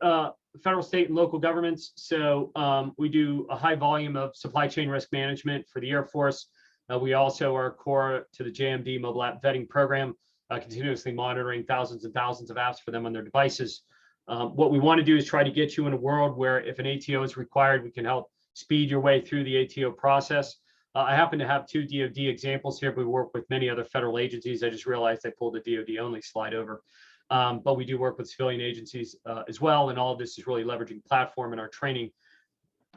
federal, state, and local governments. So we do a high volume of supply chain risk management for the Air Force. We also are core to the JMD mobile app vetting program, continuously monitoring thousands and thousands of apps for them on their devices. What we want to do is try to get you in a world where if an ATO is required, we can help speed your way through the ATO process. I happen to have 2 DoD examples here, but we work with many other federal agencies. I just realized I pulled the DoD only slide over. But we do work with civilian agencies as well. And all of this is really leveraging platform and our training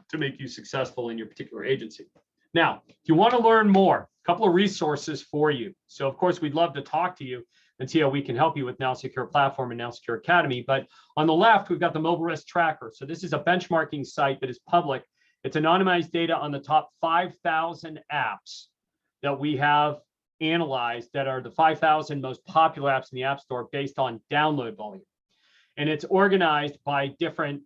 to make you successful in your particular agency. Now, if you want to learn more, a couple of resources for you. So of course, we'd love to talk to you and see how we can help you with NowSecure Platform and NowSecure Academy. But on the left, we've got the mobile risk tracker. So this is a benchmarking site that is public. It's anonymized data on the top 5,000 apps that we have analyzed that are the 5,000 most popular apps in the App Store based on download volume. And it's organized by different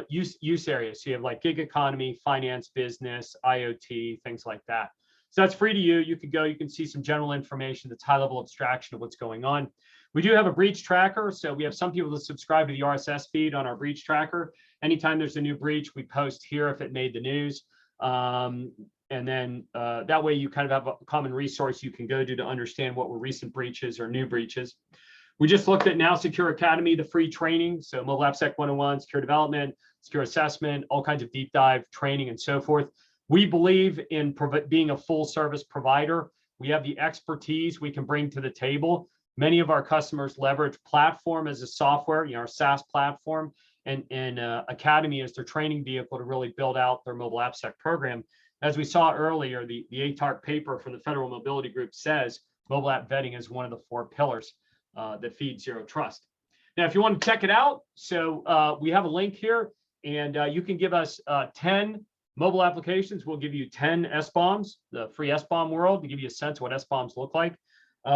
use areas. So you have like gig economy, finance, business, IoT, things like that. So that's free to you. You can go, you can see some general information that's high level abstraction of what's going on. We do have a breach tracker. So we have some people that subscribe to the RSS feed on our breach tracker. Anytime there's a new breach, we post here if it made the news. And then that way you kind of have a common resource you can go to understand what were recent breaches or new breaches. We just looked at NowSecure Academy, the free training. So mobile AppSec 101, secure development, secure assessment, all kinds of deep dive training and so forth. We believe in being a full service provider. We have the expertise we can bring to the table. Many of our customers leverage platform as a software, our SaaS platform, and Academy as their training vehicle to really build out their mobile AppSec program. As we saw earlier, the ATARP paper from the Federal Mobility Group says mobile app vetting is one of the 4 pillars that feed Zero Trust. Now, if you want to check it out, so we have a link here, and you can give us 10 mobile applications. We'll give you 10 SBOMs, the free SBOM world, to give you a sense of what SBOMs look like.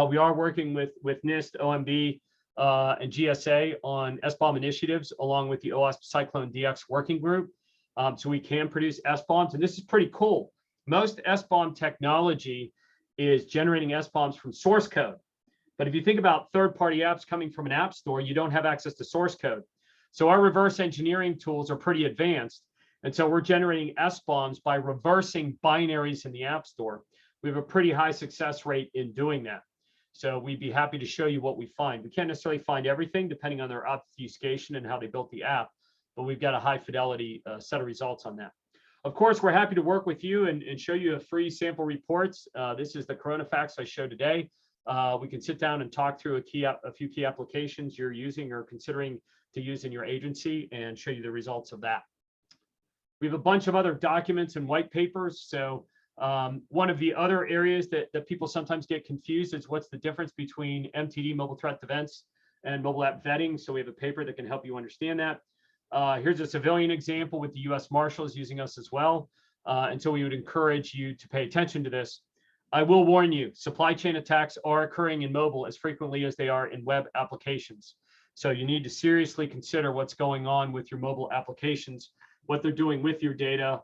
We are working with NIST, OMB, and GSA on SBOM initiatives, along with the OWASP Cyclone DX working group. So we can produce SBOMs, and this is pretty cool. Most SBOM technology is generating SBOMs from source code. But if you think about third-party apps coming from an app store, you don't have access to source code. So our reverse engineering tools are pretty advanced. And so we're generating SBOMs by reversing binaries in the app store. We have a pretty high success rate in doing that. So we'd be happy to show you what we find. We can't necessarily find everything depending on their obfuscation and how they built the app, but we've got a high fidelity set of results on that. Of course, we're happy to work with you and show you a free sample reports. This is the Corona Facts I showed today. We can sit down and talk through a few key applications you're using or considering to use in your agency and show you the results of that. We have a bunch of other documents and white papers. So one of the other areas that people sometimes get confused is what's the difference between MTD, mobile threat defense, and mobile app vetting. So we have a paper that can help you understand that. Here's a civilian example with the US Marshals using us as well. And so we would encourage you to pay attention to this. I will warn you, supply chain attacks are occurring in mobile as frequently as they are in web applications. So you need to seriously consider what's going on with your mobile applications, what they're doing with your data,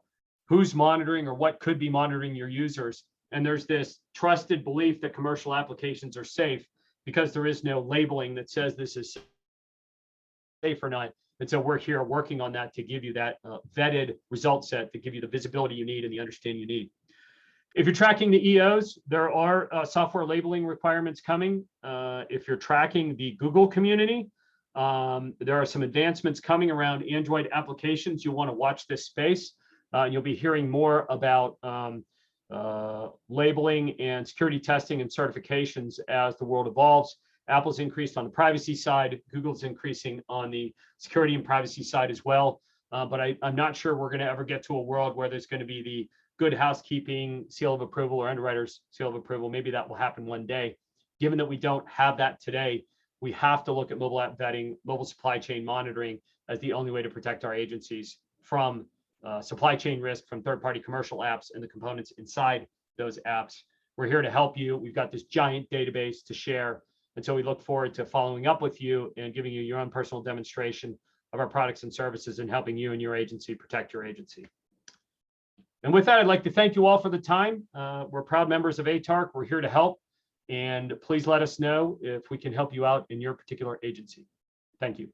who's monitoring or what could be monitoring your users. And there's this trusted belief that commercial applications are safe because there is no labeling that says this is safe or not. And so we're here working on that to give you that vetted result set to give you the visibility you need and the understanding you need. If you're tracking the EOs, there are software labeling requirements coming. If you're tracking the Google community, there are some advancements coming around Android applications. You'll want to watch this space. You'll be hearing more about labeling and security testing and certifications as the world evolves. Apple's increased on the privacy side. Google's increasing on the security and privacy side as well. But I'm not sure we're going to ever get to a world where there's going to be the good housekeeping seal of approval or underwriter's seal of approval. Maybe that will happen one day. Given that we don't have that today, we have to look at mobile app vetting, mobile supply chain monitoring as the only way to protect our agencies from supply chain risk from third-party commercial apps and the components inside those apps. We're here to help you. We've got this giant database to share. And so we look forward to following up with you and giving you your own personal demonstration of our products and services and helping you and your agency protect your agency. And with that, I'd like to thank you all for the time. We're proud members of ATARC. We're here to help. And please let us know if we can help you out in your particular agency. Thank you.